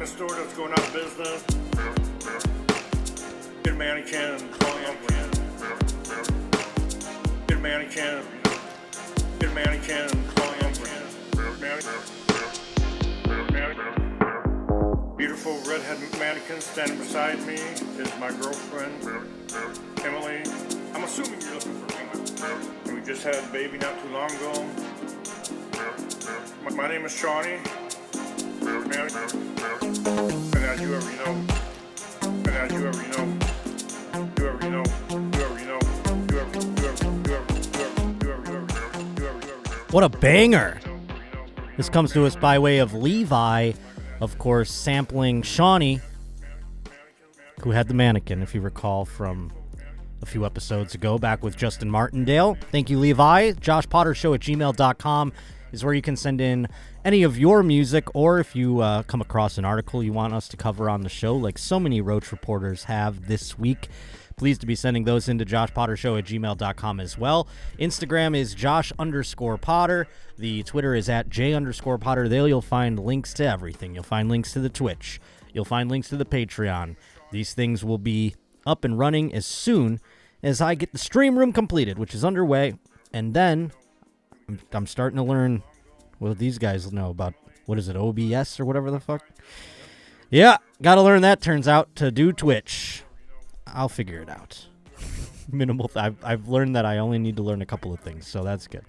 find a store that's going out of business. Get a mannequin and calling up again. Get a mannequin. Get a mannequin and calling up again. Beautiful redhead mannequin standing beside me is my girlfriend, Emily. I'm assuming you're looking for me. And we just had a baby not too long ago. My name is Shawnee. And as you already know, What a banger! This comes to us by way of Levi, of course, sampling Shawnee, who had the mannequin, if you recall, from a few episodes ago, back with Justin Martindale. Thank you, Levi. JoshPottershow at gmail.com is where you can send in any of your music, or if you come across an article you want us to cover on the show, like so many Roach reporters have this week. Pleased to be sending those into joshpottershow at gmail.com as well. Instagram is Josh_Potter. The Twitter is at J_Potter. There you'll find links to everything. You'll find links to the Twitch. You'll find links to the Patreon. These things will be up and running as soon as I get the stream room completed, which is underway. And then I'm starting to learn what these guys know about, what is it, OBS or whatever the fuck? Yeah, got to learn that, turns out, to do Twitch. I'll figure it out. I've learned that I only need to learn a couple of things, so that's good.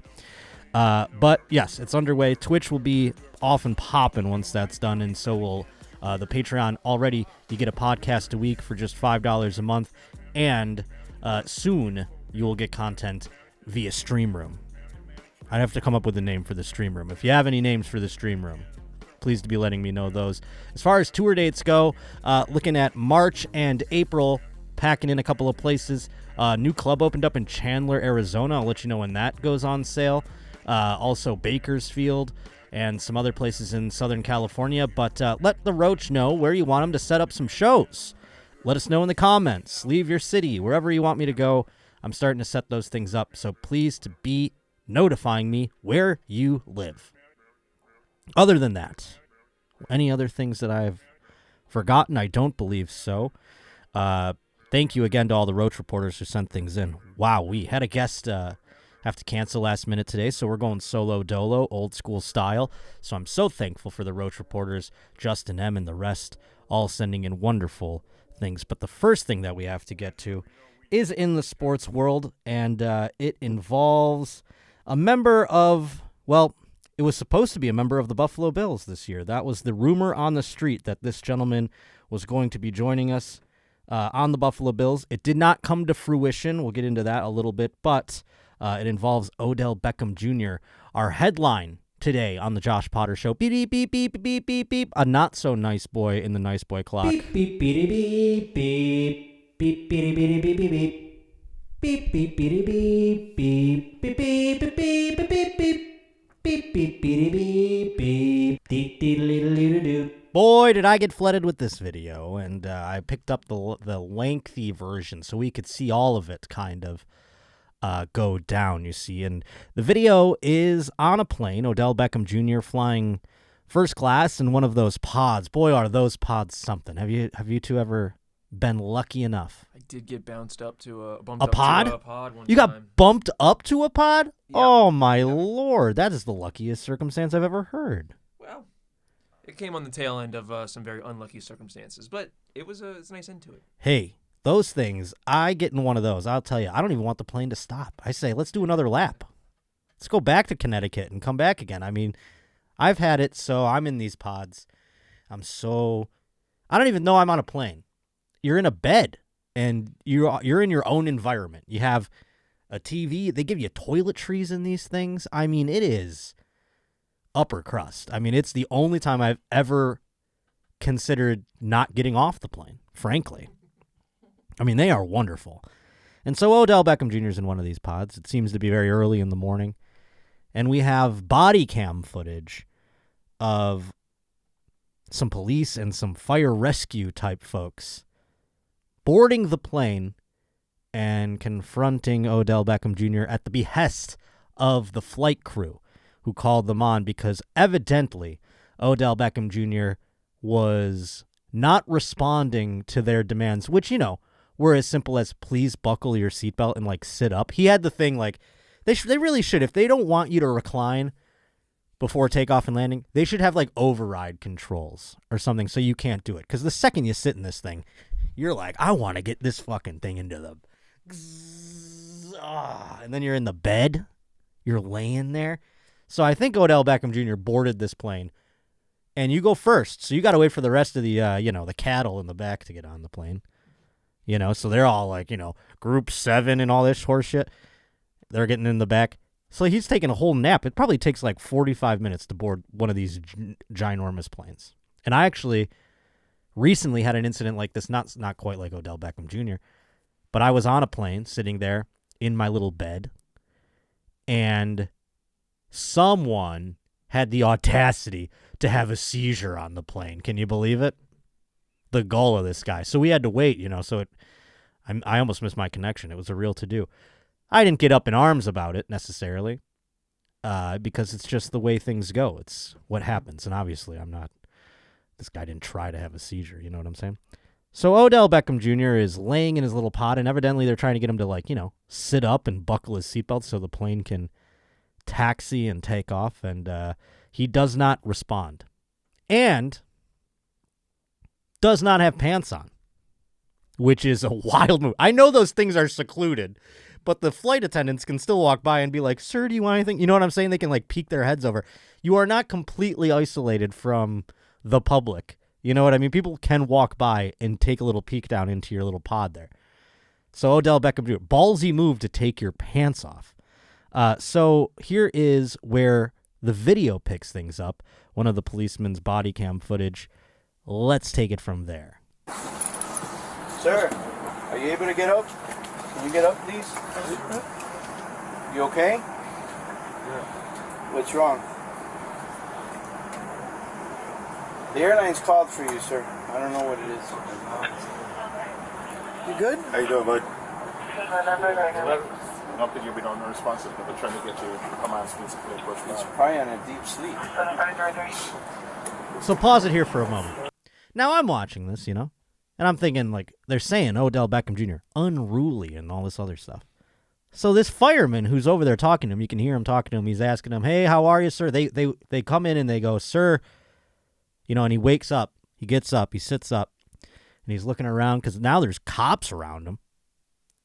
But yes, it's underway. Twitch will be off and popping once that's done, and so will the Patreon. Already, you get a podcast a week for just $5 a month, and soon you will get content via Stream Room. I'd have to come up with a name for the Stream Room. If you have any names for the Stream Room, pleased to be letting me know those. As far as tour dates go, looking at March and April, packing in a couple of places. New club opened up in Chandler, Arizona. I'll let you know when that goes on sale. Also Bakersfield and some other places in Southern California. But let the Roach know where you want them to set up some shows. Let us know in the comments. Leave your city, wherever you want me to go. I'm starting to set those things up. So please to be notifying me where you live. Other than that, any other things that I've forgotten? I don't believe so. Thank you again to all the Roach reporters who sent things in. Wow, we had a guest have to cancel last minute today, so we're going solo dolo, old school style. So I'm so thankful for the Roach reporters, Justin M. and the rest, all sending in wonderful things. But the first thing that we have to get to is in the sports world, and it involves a member of, well, it was supposed to be a member of the Buffalo Bills this year. That was the rumor on the street, that this gentleman was going to be joining us on the Buffalo Bills. It did not come to fruition. We'll get into that a little bit, but it involves Odell Beckham Jr. Our headline today on the Josh Potter Show, beep, beep, beep, beep, beep, beep, beep, a not-so-nice boy in the nice boy clock. Beep, beep, beep, beep, beep, beep, beep, beep, beep, beep, beep. Beep, beep, beep, beep, beep, beep, beep, beep, beep, beep, beep, beep. Beep, beep, beep, beep, beep, beep, beep. Boy, did I get flooded with this video, and I picked up the lengthy version so we could see all of it kind of go down, you see. And the video is on a plane, Odell Beckham Jr. flying first class in one of those pods. Boy, are those pods something. Have you two ever been lucky enough? I did get bounced up to a pod? To a pod one you time. Got bumped up to a pod? Yep. Oh my Lord, that is the luckiest circumstance I've ever heard. Well, it came on the tail end of some very unlucky circumstances, but it's a nice end to it. Hey, those things, I get in one of those. I'll tell you, I don't even want the plane to stop. I say, let's do another lap. Let's go back to Connecticut and come back again. I mean, I've had it, so I'm in these pods. I don't even know I'm on a plane. You're in a bed, and you're in your own environment. You have a TV. They give you toiletries in these things. I mean, it is upper crust. I mean, it's the only time I've ever considered not getting off the plane, frankly. I mean, they are wonderful. And so Odell Beckham Jr. is in one of these pods. It seems to be very early in the morning. And we have body cam footage of some police and some fire rescue type folks boarding the plane and confronting Odell Beckham Jr. at the behest of the flight crew who called them on because evidently Odell Beckham Jr. was not responding to their demands, which, were as simple as please buckle your seatbelt and like sit up. He had the thing like they really should, if they don't want you to recline before takeoff and landing, they should have like override controls or something so you can't do it. Because the second you sit in this thing, you're like, I want to get this fucking thing into the... And then you're in the bed. You're laying there. So I think Odell Beckham Jr. boarded this plane. And you go first. So you got to wait for the rest of the, the cattle in the back to get on the plane. So they're all like, group 7 and all this horse shit. They're getting in the back. So he's taking a whole nap. It probably takes like 45 minutes to board one of these ginormous planes. And I actually recently had an incident like this, not quite like Odell Beckham Jr., but I was on a plane sitting there in my little bed, and someone had the audacity to have a seizure on the plane. Can you believe it? The gall of this guy. So we had to wait, so I almost missed my connection. It was a real to-do. I didn't get up in arms about it necessarily, because it's just the way things go. It's what happens. And obviously this guy didn't try to have a seizure. You know what I'm saying? So Odell Beckham Jr. is laying in his little pod, and evidently they're trying to get him to sit up and buckle his seatbelt so the plane can taxi and take off. And he does not respond and does not have pants on, which is a wild move. I know those things are secluded, but the flight attendants can still walk by and be like, sir, do you want anything? You know what I'm saying? They can like peek their heads over. You are not completely isolated from the public. You know what I mean? People can walk by and take a little peek down into your little pod there. So Odell Beckham Jr., ballsy move to take your pants off. So here is where the video picks things up. One of the policeman's body cam footage. Let's take it from there. Sir, are you able to get up? Can you get up, please? You okay? Yeah. What's wrong? The airline's called for you, sir. I don't know what it is. You good? How you doing, bud? I don't think you'll be non-responsive, but they're trying to get you command speed to push He's back. probably on a deep sleep. So pause it here for a moment. Now I'm watching this, and I'm thinking, like, they're saying Odell Beckham Jr. unruly and all this other stuff. So this fireman who's over there talking to him, you can hear him talking to him. He's asking him, hey, how are you, sir? They come in and they go, sir, and he wakes up. He gets up. He sits up. And he's looking around because now there's cops around him.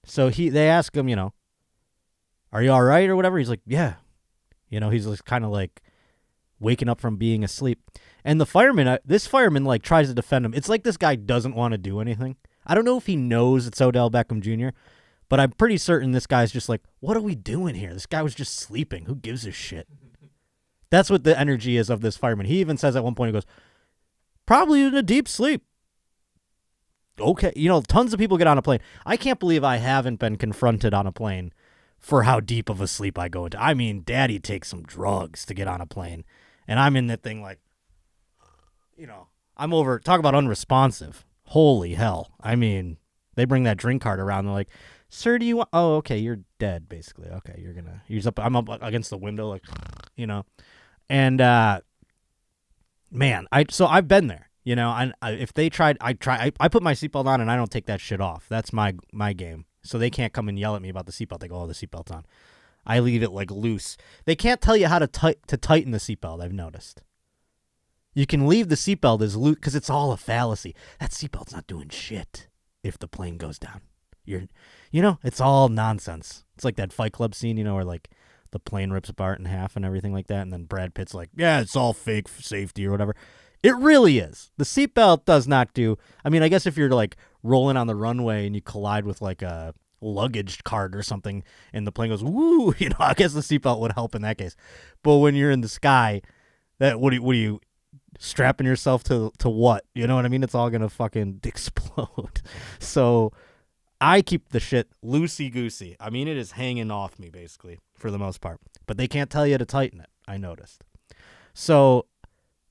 So they ask him, are you all right or whatever? He's like, yeah. He's just kind of like waking up from being asleep. And this fireman like tries to defend him. It's like this guy doesn't want to do anything. I don't know if he knows it's Odell Beckham Jr., but I'm pretty certain this guy's just like, what are we doing here? This guy was just sleeping. Who gives a shit? That's what the energy is of this fireman. He even says at one point, he goes, probably in a deep sleep. Okay. Tons of people get on a plane. I can't believe I haven't been confronted on a plane for how deep of a sleep I go into. I mean, daddy takes some drugs to get on a plane. And I'm in that thing like, I'm over, talk about unresponsive. Holy hell. I mean, they bring that drink cart around. They're like, sir, do you want, oh, okay, you're dead, basically. Okay, I'm up against the window, like, And, man, I've been there, and if they tried, I put my seatbelt on and I don't take that shit off. That's my game. So they can't come and yell at me about the seatbelt. They go, oh, the seatbelt's on. I leave it like loose. They can't tell you how to tighten the seatbelt, I've noticed. You can leave the seatbelt as loose because it's all a fallacy. That seatbelt's not doing shit if the plane goes down. It's all nonsense. It's like that Fight Club scene, where like the plane rips apart in half and everything like that. And then Brad Pitt's like, yeah, it's all fake safety or whatever. It really is. The seatbelt does not do. I mean, I guess if you're like rolling on the runway and you collide with like a luggage cart or something and the plane goes, woo, I guess the seatbelt would help in that case. But when you're in the sky, what are you strapping yourself to what? You know what I mean? It's all going to fucking explode. So I keep the shit loosey-goosey. I mean, it is hanging off me, basically, for the most part. But they can't tell you to tighten it, I noticed. So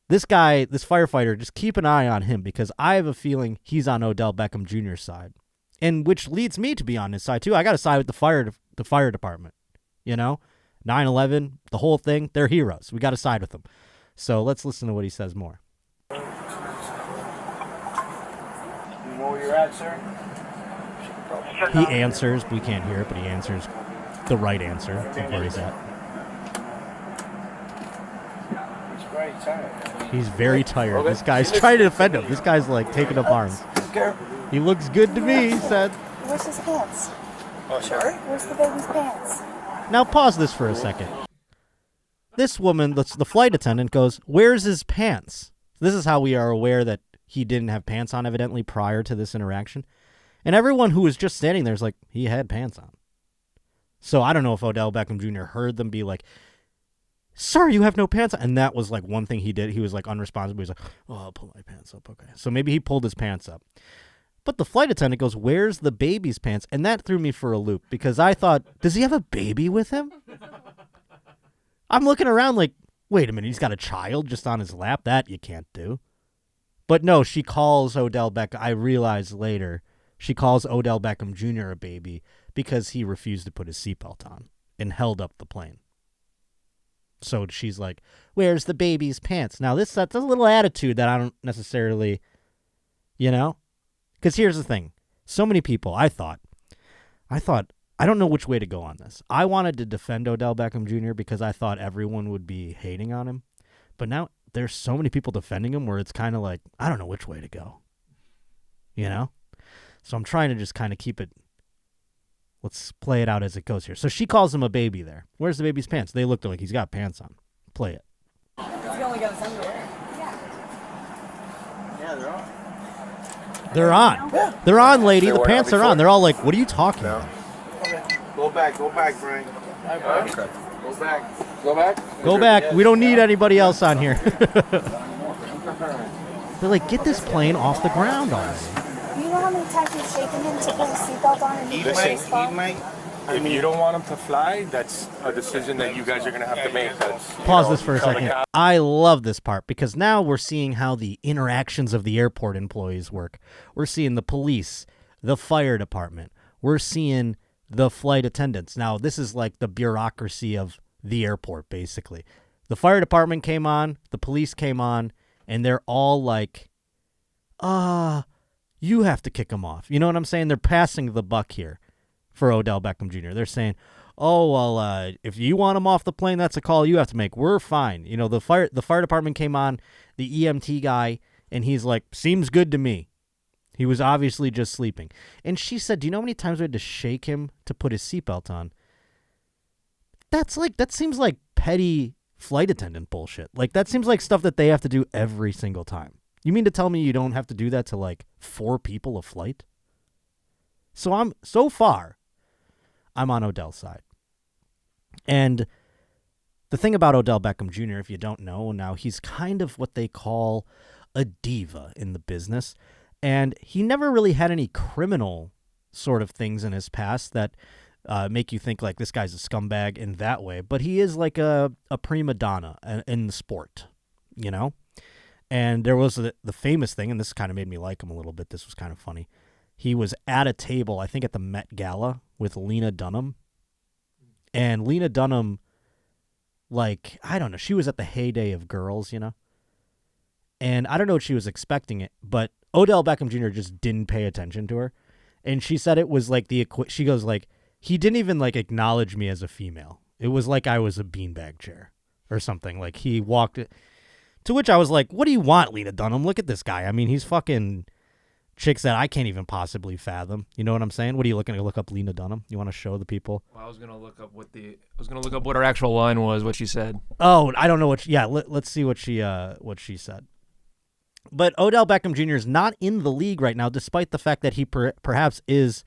this guy, this firefighter, just keep an eye on him because I have a feeling he's on Odell Beckham Jr.'s side. And which leads me to be on his side, too. I got to side with the fire department. 9/11, the whole thing, they're heroes. We got to side with them. So let's listen to what he says more. You know where you're at, sir? He answers. We can't hear it, but he answers the right answer of where he's at. He's very tired. He's very tired. This guy's trying to defend him. This guy's like taking up arms. He looks good to me, he said. Where's his pants? Oh, sorry? Where's the baby's pants? Now pause this for a second. This woman, the flight attendant, goes, "Where's his pants?" This is how we are aware that he didn't have pants on, evidently, prior to this interaction. And everyone who was just standing there is like, he had pants on. So I don't know if Odell Beckham Jr. heard them be like, "Sir, you have no pants on." And that was like one thing he did. He was like unresponsive. He was like, "Oh, I'll pull my pants up." Okay. So maybe he pulled his pants up. But the flight attendant goes, "Where's the baby's pants?" And that threw me for a loop because I thought, does he have a baby with him? I'm looking around like, wait a minute, he's got a child just on his lap? That you can't do. But no, she calls Odell Beckham. I realized later she calls Odell Beckham Jr. a baby because he refused to put his seatbelt on and held up the plane. So she's like, "Where's the baby's pants?" Now, that's a little attitude that I don't necessarily, Because here's the thing. So many people, I thought, I don't know which way to go on this. I wanted to defend Odell Beckham Jr. because I thought everyone would be hating on him. But now there's so many people defending him where it's kind of like, I don't know which way to go. So I'm trying to just kind of keep it. Let's play it out as it goes here. So she calls him a baby there. Where's the baby's pants? They looked like he's got pants on. Play it. He only got his underwear. Yeah, they're on. They're on. They're on, lady. The pants are on. They're all like, what are you talking about? Go back, Brian. Okay. Go back. Go back? Go back. We don't need anybody else on here. They're like, get this plane off the ground already. You know how many times we've shaken him to put his seatbelt on and he might. If you don't want him to fly, that's a decision that you guys are going to have to make. Pause this for a second. I love this part because now we're seeing how the interactions of the airport employees work. We're seeing the police, the fire department. We're seeing the flight attendants. Now, this is like the bureaucracy of the airport, basically. The fire department came on, the police came on, and they're all like, you have to kick him off. You know what I'm saying? They're passing the buck here for Odell Beckham Jr. They're saying, oh, well, if you want him off the plane, that's a call you have to make. We're fine. The fire department came on, the EMT guy, and he's like, seems good to me. He was obviously just sleeping. And she said, do you know how many times we had to shake him to put his seatbelt on? That seems like petty flight attendant bullshit. Like, that seems like stuff that they have to do every single time. You mean to tell me you don't have to do that to, like, 4 people a flight? So I'm on Odell's side. And the thing about Odell Beckham Jr., if you don't know now, he's kind of what they call a diva in the business. And he never really had any criminal sort of things in his past that make you think like this guy's a scumbag in that way. But he is like a prima donna in the sport, And there was the famous thing, and this kind of made me like him a little bit. This was kind of funny. He was at a table, I think at the Met Gala, with Lena Dunham. And Lena Dunham, like, I don't know, she was at the heyday of girls, And I don't know what she was expecting it, but Odell Beckham Jr. just didn't pay attention to her. And she said it was like she goes like, he didn't even like acknowledge me as a female. It was like I was a beanbag chair or something. Like he walked it. To which I was like, what do you want, Lena Dunham? Look at this guy. I mean, he's fucking chicks that I can't even possibly fathom. You know what I'm saying? What are you looking to look up Lena Dunham? You want to show the people? Well, I was gonna look up what her actual line was, what she said. Oh, I don't know what. Let's see what she said. But Odell Beckham Jr. is not in the league right now, despite the fact that he perhaps is,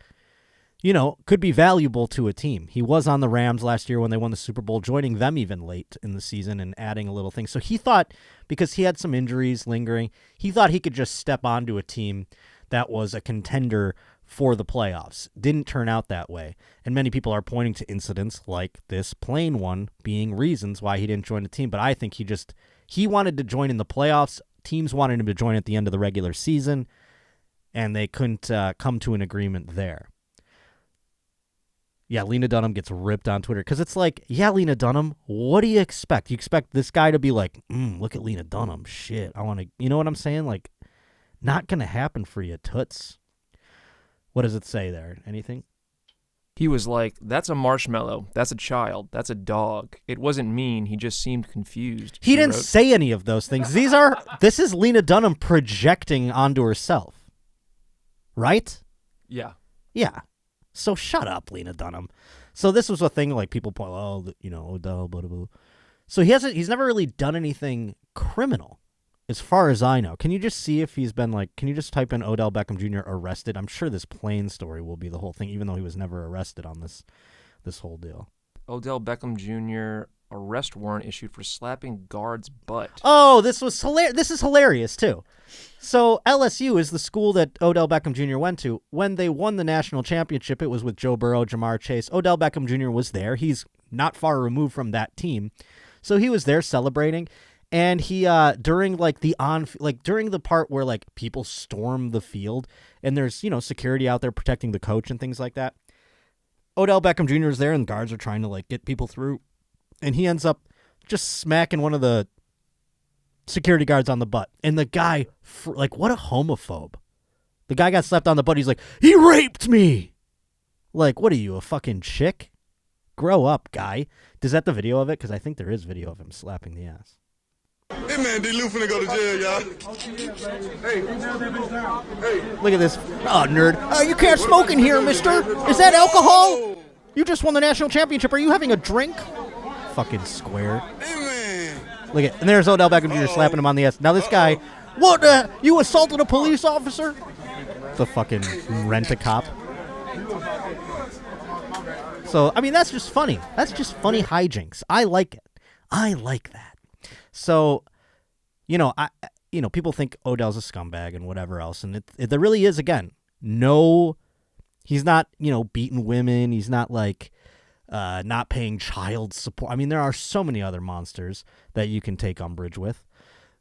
could be valuable to a team. He was on the Rams last year when they won the Super Bowl, joining them even late in the season and adding a little thing. So he thought, because he had some injuries lingering, he thought he could just step onto a team that was a contender for the playoffs. Didn't turn out that way. And many people are pointing to incidents like this plain one being reasons why he didn't join the team. But I think he wanted to join in the playoffs. Teams wanted him to join at the end of the regular season, and they couldn't come to an agreement there. Yeah, Lena Dunham gets ripped on Twitter because it's like, yeah, Lena Dunham, what do you expect? You expect this guy to be like, look at Lena Dunham, shit, I want to, you know what I'm saying? Like, Not going to happen for you, toots. What does it say there? Anything? He was like, that's a marshmallow. That's a child. That's a dog. It wasn't mean. He just seemed confused. He she didn't wrote. say any of those things. This is Lena Dunham projecting onto herself. Right? Yeah. Yeah. So shut up, Lena Dunham. So this was a thing like people point, Odell, blah, blah, blah. So he's never really done anything criminal, as far as I know. Can you just see if he's been can you just type in Odell Beckham Jr. arrested? I'm sure this plane story will be the whole thing, even though he was never arrested on this whole deal. Odell Beckham Jr. arrest warrant issued for slapping guard's butt. Oh, this is hilarious, too. So LSU is the school that Odell Beckham Jr. went to. When they won the national championship, it was with Joe Burrow, Jamar Chase. Odell Beckham Jr. was there. He's not far removed from that team. So he was there celebrating. And he during during the part where people storm the field and there's security out there protecting the coach and things like that, Odell Beckham Jr. is there and guards are trying to get people through, and he ends up just smacking one of the security guards on the butt. And the guy, what a homophobe! The guy got slapped on the butt. He's like, he raped me. What are you, a fucking chick? Grow up, guy. Is that the video of it? Because I think there is video of him slapping the ass. Hey man, D-Lou finna go to jail, y'all. Hey. Look at this. Oh, nerd. Oh, you can't smoke in here, mister. Is that alcohol? You just won the national championship. Are you having a drink? Fucking square. Hey man. Look at, and there's Odell Beckham Jr. slapping him on the ass. Now this guy, what? You assaulted a police officer? The fucking rent-a-cop. So, I mean, that's just funny. That's just funny hijinks. I like it. I like that. So, people think Odell's a scumbag and whatever else, and there really is, again, no, he's not, beating women. He's not not paying child support. I mean, there are so many other monsters that you can take umbrage with.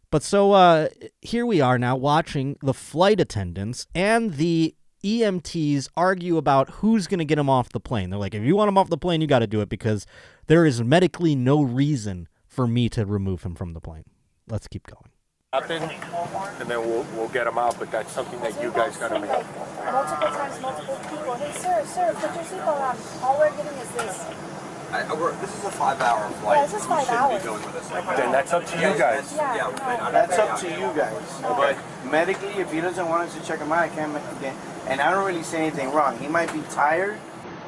But so here we are now watching the flight attendants and the EMTs argue about who's going to get him off the plane. They're like, if you want him off the plane, you got to do it because there is medically no reason for me to remove him from the plane. Let's keep going. Nothing, and then we'll get him out, but that's something that you guys got to make. Multiple times, multiple people. Hey, sir, put your seatbelt on. All we're getting is this. This is a 5-hour flight. Yeah, this is 5 hours. Be going with us. Then that's up to you guys. Yeah. That's up to you guys. But medically, if he doesn't want us to check him out, I can't make again. And I don't really say anything wrong. He might be tired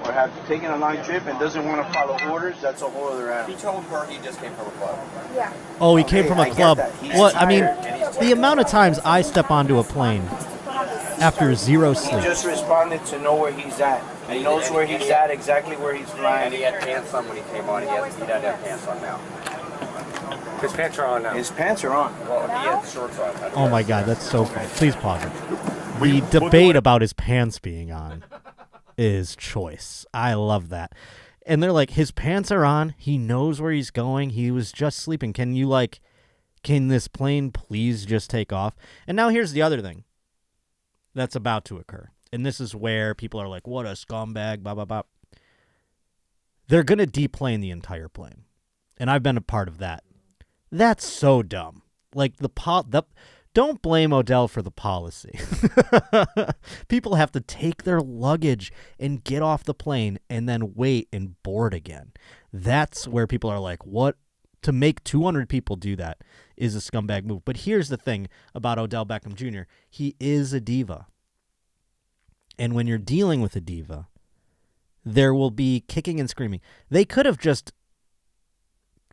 or have taken a long trip and doesn't want to follow orders. That's a whole other animal. He told her he just came from a club. Yeah. Oh, he came from a I get club. that. He's What? I mean, tired. the amount of times I step onto a plane after zero He sleep. just responded to know where he's at. He knows where he's at, exactly where he's flying. And he had pants on when he came on. He doesn't have pants on now. His pants are on now. His pants are on. Well, he had shorts on. Oh my God, that's so funny. Please pause it. The debate about his pants being on is choice. I love that. And they're like, his pants are on. He knows where he's going. He was just sleeping. Can this plane please just take off? And now here's the other thing that's about to occur. And this is where people are like, what a scumbag, blah, blah, blah. They're going to deplane the entire plane. And I've been a part of that. That's so dumb. Don't blame Odell for the policy. People have to take their luggage and get off the plane and then wait and board again. That's where people are like, what? To make 200 people do that is a scumbag move. But here's the thing about Odell Beckham Jr. He is a diva. And when you're dealing with a diva, there will be kicking and screaming. They could have just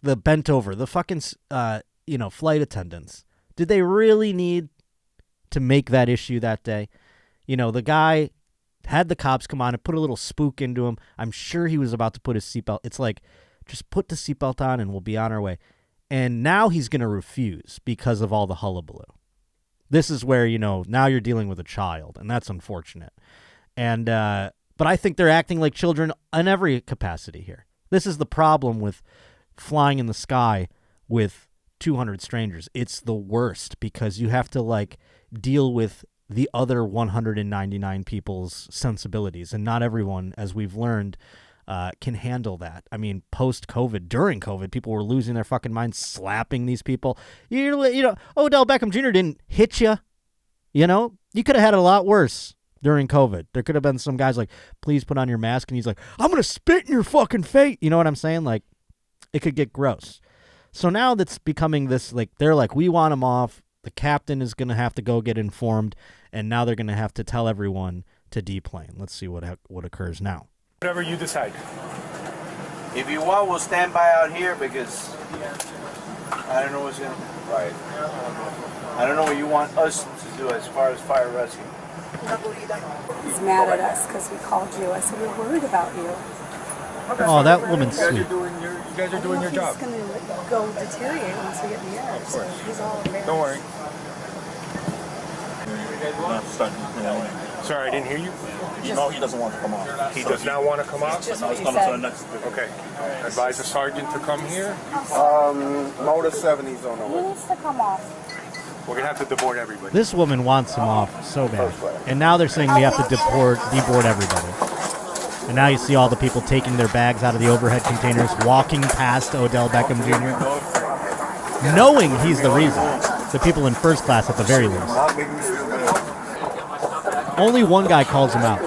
bent over. The fucking, flight attendants. Did they really need to make that issue that day? The guy had the cops come on and put a little spook into him. I'm sure he was about to put his seatbelt. It's like, just put the seatbelt on and we'll be on our way. And now he's going to refuse because of all the hullabaloo. This is where, now you're dealing with a child, and that's unfortunate. And but I think they're acting like children in every capacity here. This is the problem with flying in the sky with 200 strangers. It's the worst because you have to deal with the other 199 people's sensibilities, and not everyone, as we've learned, can handle that. I mean, post-COVID, during COVID, people were losing their fucking minds, slapping these people. Odell Beckham Jr. didn't hit you. You know, you could have had it a lot worse during COVID. There could have been some guys like, please put on your mask. And he's like, I'm going to spit in your fucking face. You know what I'm saying? Like, it could get gross. So now that's becoming this, like, they're like, we want him off. The captain is going to have to go get informed. And now they're going to have to tell everyone to deplane. Let's see what occurs now. Whatever you decide. If you want, we'll stand by out here because I don't know what's going to... Right. I don't know what you want us to do as far as fire rescue. He's mad at us because we called you. I said, we're worried about you. Oh, that woman's sweet. You guys are doing your job. He's going to go deteriorate once we get in the air. So he's all embarrassed. Don't worry. Sorry, I didn't hear you. No, he doesn't want to come out. He does not want to come out? Just No, what he's you coming to said. the next video. Okay. Advise the sergeant to come here. Motor 70's on the He way. needs to come off. We're going to have to deboard everybody. This woman wants him off so bad. And now they're saying we have to deboard everybody. And now you see all the people taking their bags out of the overhead containers, walking past Odell Beckham Jr., knowing he's the reason. The people in first class at the very least. Only one guy calls him out.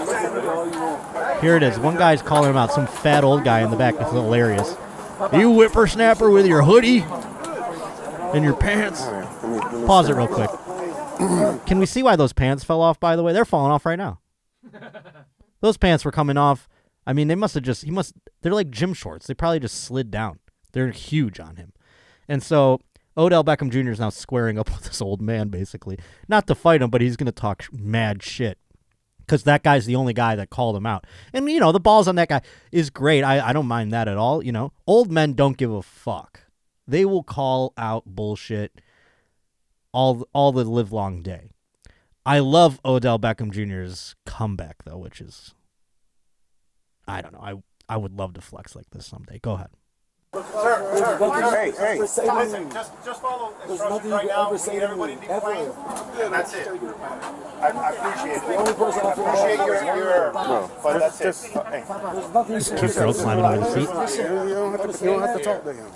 Here it is. One guy's calling him out. Some fat old guy in the back. It's hilarious. You whippersnapper with your hoodie and your pants. Pause it real quick. Can we see why those pants fell off, by the way? They're falling off right now. Those pants were coming off. I mean, they must have just, they're like gym shorts. They probably just slid down. They're huge on him. And so Odell Beckham Jr. is now squaring up with this old man, basically. Not to fight him, but he's going to talk mad shit. Because that guy's the only guy that called him out. And, you know, the balls on that guy is great. I don't mind that at all, you know. Old men don't give a fuck. They will call out bullshit all the livelong day. I love Odell Beckham Jr.'s comeback, though, which is, I don't know. I would love to flex like this someday. Go ahead. Hey, Listen, just follow instructions right now. We need everybody to deplane. And that's it. I appreciate it. I appreciate your but that's it. Cute girl climbing over the seat. You don't have to talk to him.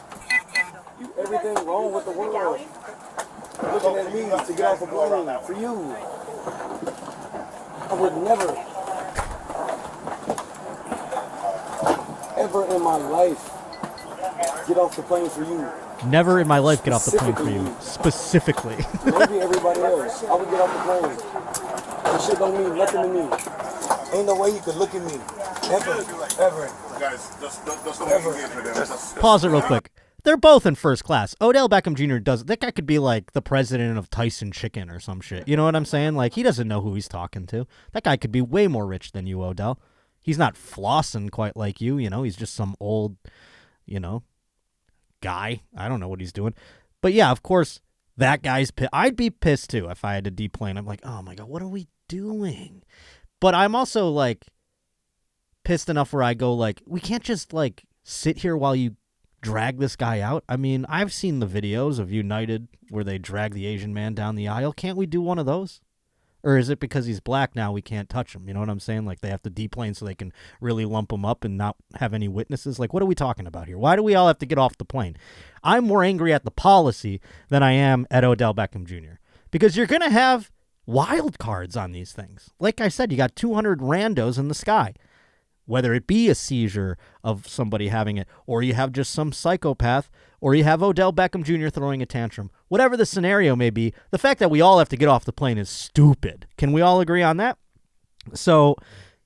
Everything wrong with the world. Looking at me to get off a plane for you. I would never, ever in my life get off the plane for you. Never in my life get off the plane for you. Specifically. Maybe everybody else. I would get off the plane. This shit don't mean nothing to me. Ain't no way you could look at me. Ever. Guys, just don't engage with them. Pause it real quick. They're both in first class. Odell Beckham Jr. does. That guy could be like the president of Tyson Chicken or some shit. You know what I'm saying? Like, he doesn't know who he's talking to. That guy could be way more rich than you, Odell. He's not flossing quite like you. You know, he's just some old, you know, guy. I don't know what he's doing. But yeah, of course, that guy's pissed. I'd be pissed too if I had to deplane. I'm like, oh my God, what are we doing? But I'm also like pissed enough where I go like, we can't just like sit here while you drag this guy out. I mean, I've seen the videos of United where they drag the Asian man down the aisle. Can't we do one of those? Or is it because he's black now we can't touch him? You know what I'm saying? Like, they have to deplane so they can really lump him up and not have any witnesses. Like, what are we talking about here? Why do we all have to get off the plane? I'm more angry at the policy than I am at Odell Beckham Jr. Because you're going to have wild cards on these things. Like I said, you got 200 randos in the sky. Whether it be a seizure of somebody having it, or you have just some psychopath, or you have Odell Beckham Jr. throwing a tantrum. Whatever the scenario may be, the fact that we all have to get off the plane is stupid. Can we all agree on that? So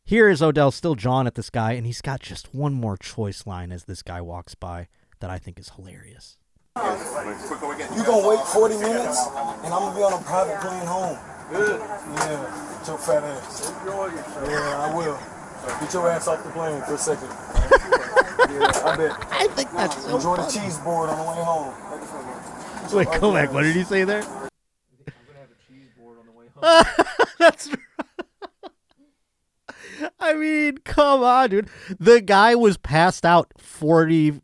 here is Odell still jawing at this guy, and he's got just one more choice line as this guy walks by that I think is hilarious. You gonna wait 40 minutes, and I'm gonna be on a private plane home. Good. Yeah, with your fat ass. Yeah, I will. Get your ass off the plane for a second. Yeah, I bet. I think that's so Enjoy funny. the cheese board on the way home. Wait, go back. What did he say there? I'm gonna have a cheese board on the way home. That's right. I mean, come on, dude. The guy was passed out 4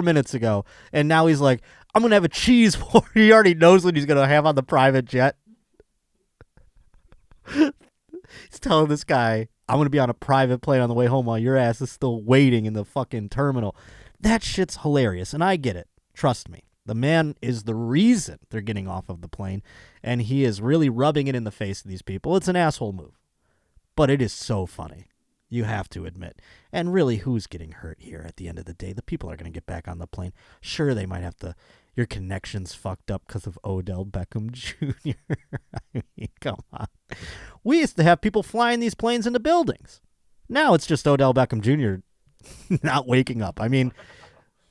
minutes ago, and now he's like, I'm gonna have a cheese board. He already knows what he's gonna have on the private jet. He's telling this guy, I'm going to be on a private plane on the way home while your ass is still waiting in the fucking terminal. That shit's hilarious, and I get it. Trust me. The man is the reason they're getting off of the plane, and he is really rubbing it in the face of these people. It's an asshole move, but it is so funny. You have to admit. And really, who's getting hurt here at the end of the day? The people are going to get back on the plane. Sure, they might have to. Your connection's fucked up because of Odell Beckham Jr. I mean, come on. We used to have people flying these planes into buildings. Now it's just Odell Beckham Jr. not waking up. I mean,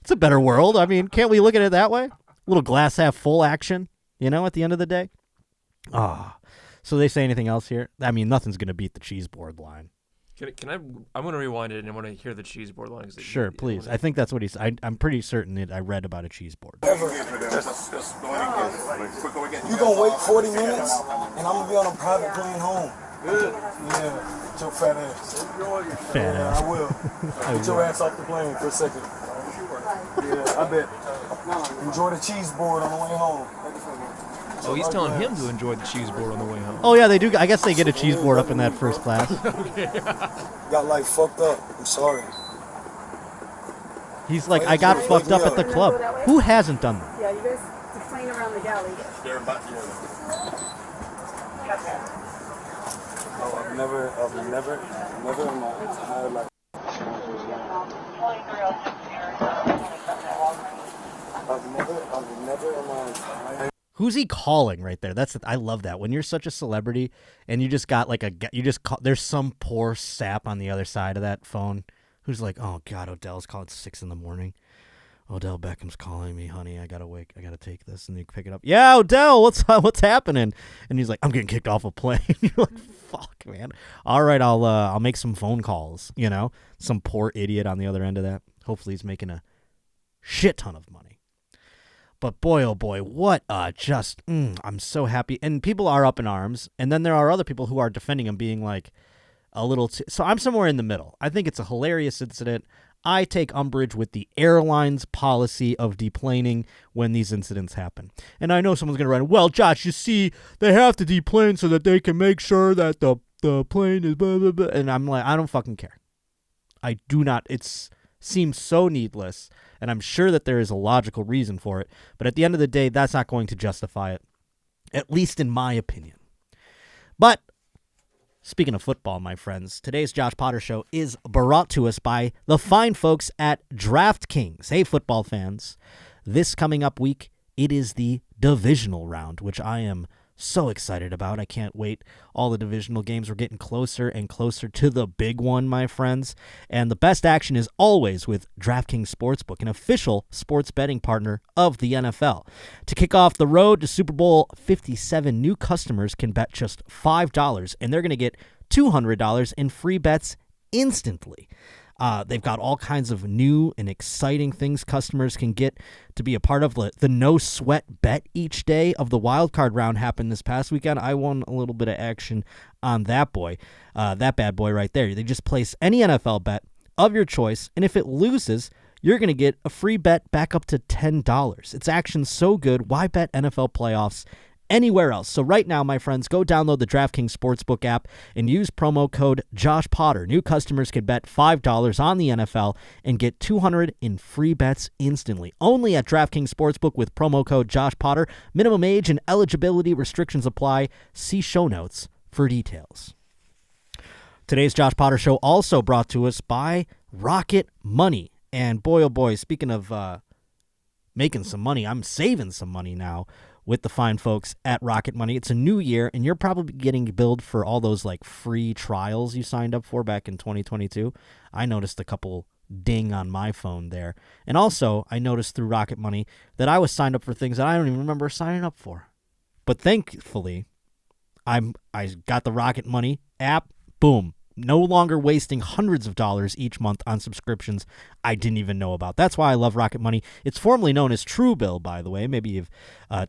it's a better world. I mean, can't we look at it that way? A little glass half full action, at the end of the day? So they say anything else here? I mean, nothing's going to beat the cheese board line. Can I? I'm going to rewind it and I want to hear the cheese board line. Sure, please. I think that's what he's. I'm pretty certain that I read about a cheese board. You gonna wait 40 minutes, and I'm gonna be on a private plane home. Good. Yeah, with your fat ass. Fat ass. I will. Get your ass off the plane for a second. Yeah, I bet. Enjoy the cheese board on the way home. Oh, he's telling him to enjoy the cheese board on the way home. Oh, yeah, they do. I guess they get a cheese board up in that first class. Got like fucked up. I'm sorry. He's like, I got fucked up at the club. Who hasn't done that? Yeah, you guys plane around the galley. I've never in my entire life. I've never in my entire. Who's he calling right there? I love that. When you're such a celebrity and you just got like there's some poor sap on the other side of that phone who's like, oh God, Odell's calling at 6 a.m. Odell Beckham's calling me, honey. I gotta take this, and you pick it up. Yeah, Odell, what's happening? And he's like, I'm getting kicked off a plane. You're like, fuck, man. All right, I'll make some phone calls. Some poor idiot on the other end of that. Hopefully, he's making a shit ton of money. But boy, oh boy, what I'm so happy. And people are up in arms. And then there are other people who are defending him, being like a little so I'm somewhere in the middle. I think it's a hilarious incident. I take umbrage with the airline's policy of deplaning when these incidents happen. And I know someone's going to write, well, Josh, you see, they have to deplane so that they can make sure that the plane is blah, blah, blah. And I'm like, I don't fucking care. I do not. Seems so needless, and I'm sure that there is a logical reason for it, but at the end of the day, that's not going to justify it, at least in my opinion. But speaking of football, my friends, today's Josh Potter Show is brought to us by the fine folks at DraftKings. Hey, football fans, this coming up week, it is the divisional round, which I am so excited about. I can't wait. All the divisional games, we're getting closer and closer to the big one, my friends. And the best action is always with DraftKings Sportsbook, an official sports betting partner of the NFL. To kick off the road to Super Bowl 57, new customers can bet just $5, and they're going to get $200 in free bets instantly. They've got all kinds of new and exciting things customers can get to be a part of. The no sweat bet each day of the wild card round happened this past weekend. I won a little bit of action on that bad boy right there. They just place any NFL bet of your choice, and if it loses, you're going to get a free bet back up to $10. It's action so good. Why bet NFL playoffs anywhere else? So right now, my friends, go download the DraftKings Sportsbook app and use promo code JoshPotter. New customers can bet $5 on the NFL and get $200 in free bets instantly. Only at DraftKings Sportsbook with promo code JoshPotter. Minimum age and eligibility restrictions apply. See show notes for details. Today's Josh Potter Show also brought to us by Rocket Money. And boy, oh boy, speaking of making some money, I'm saving some money now with the fine folks at Rocket Money. It's a new year, and you're probably getting billed for all those like free trials you signed up for back in 2022. I noticed a couple ding on my phone there. And also, I noticed through Rocket Money that I was signed up for things that I don't even remember signing up for. But thankfully, I got the Rocket Money app. Boom. No longer wasting hundreds of dollars each month on subscriptions I didn't even know about. That's why I love Rocket Money. It's formerly known as Truebill, by the way. Maybe you've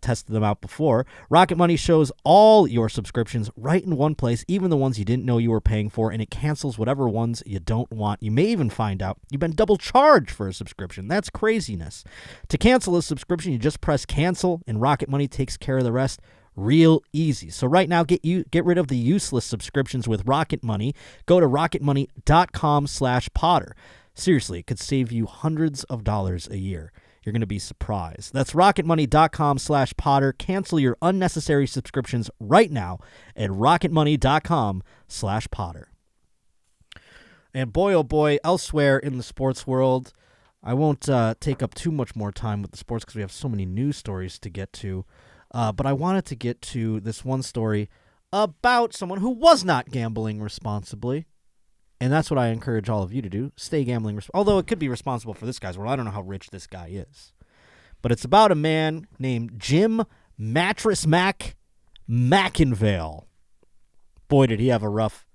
tested them out before. Rocket Money shows all your subscriptions right in one place, even the ones you didn't know you were paying for, and it cancels whatever ones you don't want. You may even find out you've been double charged for a subscription. That's craziness. To cancel a subscription, you just press cancel, and Rocket Money takes care of the rest. Real easy. So right now, get rid of the useless subscriptions with Rocket Money. Go to rocketmoney.com/Potter. Seriously, it could save you hundreds of dollars a year. You're going to be surprised. That's rocketmoney.com/Potter. Cancel your unnecessary subscriptions right now at rocketmoney.com/Potter. And boy, oh boy, elsewhere in the sports world, I won't take up too much more time with the sports because we have so many news stories to get to. But I wanted to get to this one story about someone who was not gambling responsibly. And that's what I encourage all of you to do. Stay gambling although it could be responsible for this guy's world. I don't know how rich this guy is. But it's about a man named Jim Mattress Mack McIngvale. Boy, did he have a rough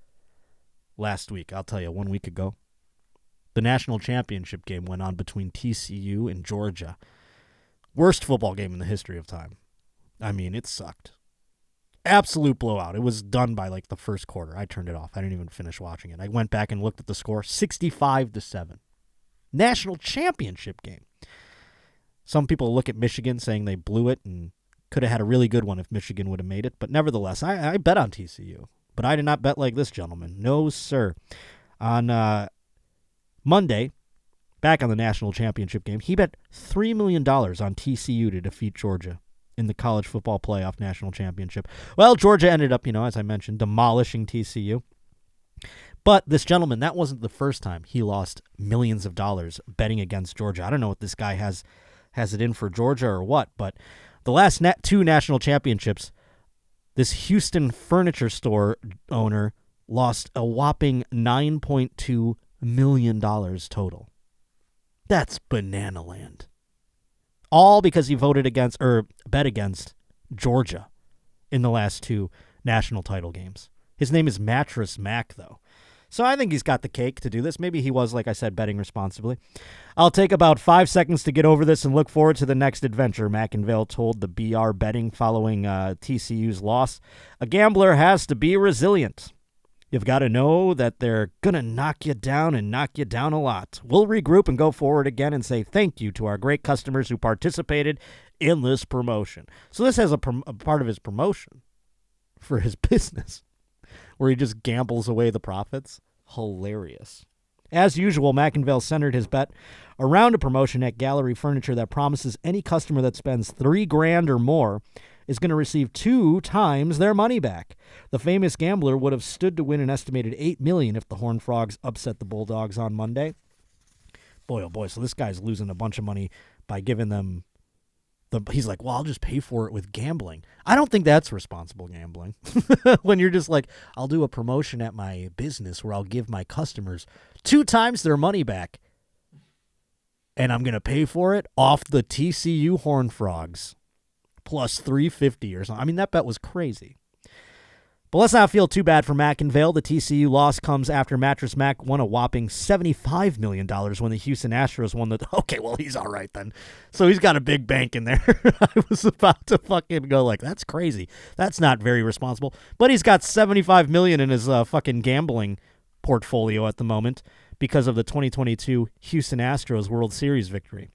last week. I'll tell you, 1 week ago. The national championship game went on between TCU and Georgia. Worst football game in the history of time. I mean, it sucked. Absolute blowout. It was done by like the first quarter. I turned it off. I didn't even finish watching it. I went back and looked at the score. 65-7. National championship game. Some people look at Michigan saying they blew it and could have had a really good one if Michigan would have made it. But nevertheless, I bet on TCU. But I did not bet like this gentleman. No, sir. On Monday, back on the national championship game, he bet $3 million on TCU to defeat Georgia in the college football playoff national championship. Well, Georgia ended up, as I mentioned, demolishing TCU. But this gentleman, that wasn't the first time he lost millions of dollars betting against Georgia. I don't know what this guy has it in for Georgia or what, but the last two national championships, this Houston furniture store owner lost a whopping $9.2 million total. That's banana land. All because he voted against or bet against Georgia in the last two national title games. His name is Mattress Mack, though. So I think he's got the cake to do this. Maybe he was, like I said, betting responsibly. I'll take about 5 seconds to get over this and look forward to the next adventure, McIngvale told the BR Betting following TCU's loss. A gambler has to be resilient. You've got to know that they're going to knock you down and knock you down a lot. We'll regroup and go forward again and say thank you to our great customers who participated in this promotion. So this has a part of his promotion for his business where he just gambles away the profits. Hilarious. As usual, McIngvale centered his bet around a promotion at Gallery Furniture that promises any customer that spends $3,000 or more is going to receive 2 times their money back. The famous gambler would have stood to win an estimated $8 million if the Horned Frogs upset the Bulldogs on Monday. Boy, oh boy, so this guy's losing a bunch of money by giving them he's like, well, I'll just pay for it with gambling. I don't think that's responsible gambling. When you're just like, I'll do a promotion at my business where I'll give my customers 2 times their money back, and I'm going to pay for it off the TCU Horned Frogs. Plus $350 or something. I mean, that bet was crazy. But let's not feel too bad for McIngvale. The TCU loss comes after Mattress Mack won a whopping $75 million when the Houston Astros won the... Okay, well, he's all right then. So he's got a big bank in there. I was about to fucking go like, that's crazy. That's not very responsible. But he's got $75 million in his fucking gambling portfolio at the moment because of the 2022 Houston Astros World Series victory.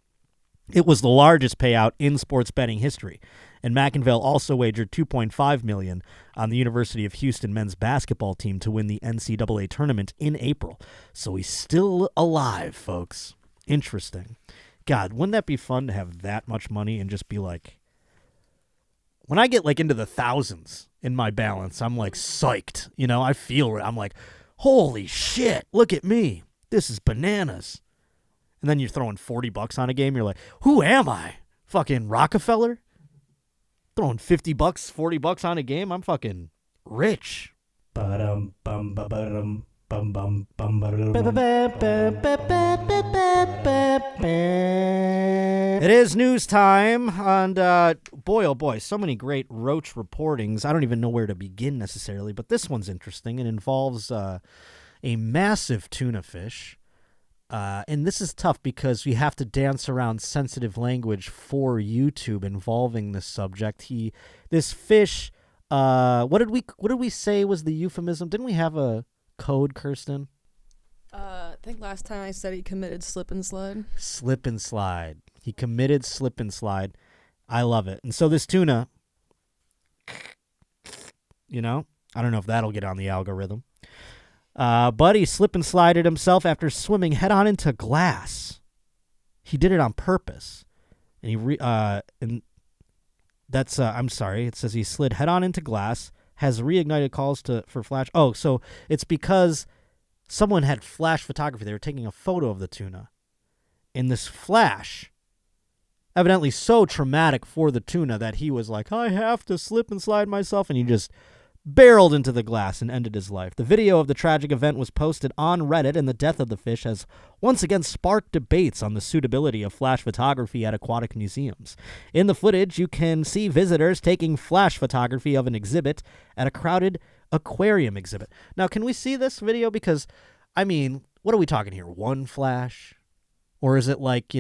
It was the largest payout in sports betting history, and McIngvale also wagered $2.5 million on the University of Houston men's basketball team to win the NCAA tournament in April. So he's still alive, folks. Interesting. God, wouldn't that be fun to have that much money and just be like, when I get like into the thousands in my balance, I'm like psyched. I feel it. I'm like, holy shit, look at me. This is bananas. And then you're throwing $40 on a game. You're like, who am I? Fucking Rockefeller? Throwing $50, $40 on a game? I'm fucking rich. It is news time. And boy, oh boy, so many great Roach reportings. I don't even know where to begin necessarily, but this one's interesting. It involves a massive tuna fish. And this is tough because we have to dance around sensitive language for YouTube involving this subject. This fish, what did we say was the euphemism? Didn't we have a code, Kirsten? I think last time I said he committed slip and slide. Slip and slide. He committed slip and slide. I love it. And so this tuna, I don't know if that'll get on the algorithm. But he slip and slided himself after swimming head-on into glass. He did it on purpose. and that's I'm sorry. It says he slid head on into glass, has reignited calls for flash. Oh, so it's because someone had flash photography. They were taking a photo of the tuna, and this flash, evidently so traumatic for the tuna that he was like, I have to slip and slide myself, and he just barreled into the glass and ended his life. The video of the tragic event was posted on Reddit, and the death of the fish has once again sparked debates on the suitability of flash photography at aquatic museums. In the footage, you can see visitors taking flash photography of an exhibit at a crowded aquarium exhibit. Now, can we see this video? Because, I mean, what are we talking here? One flash? Or is it like,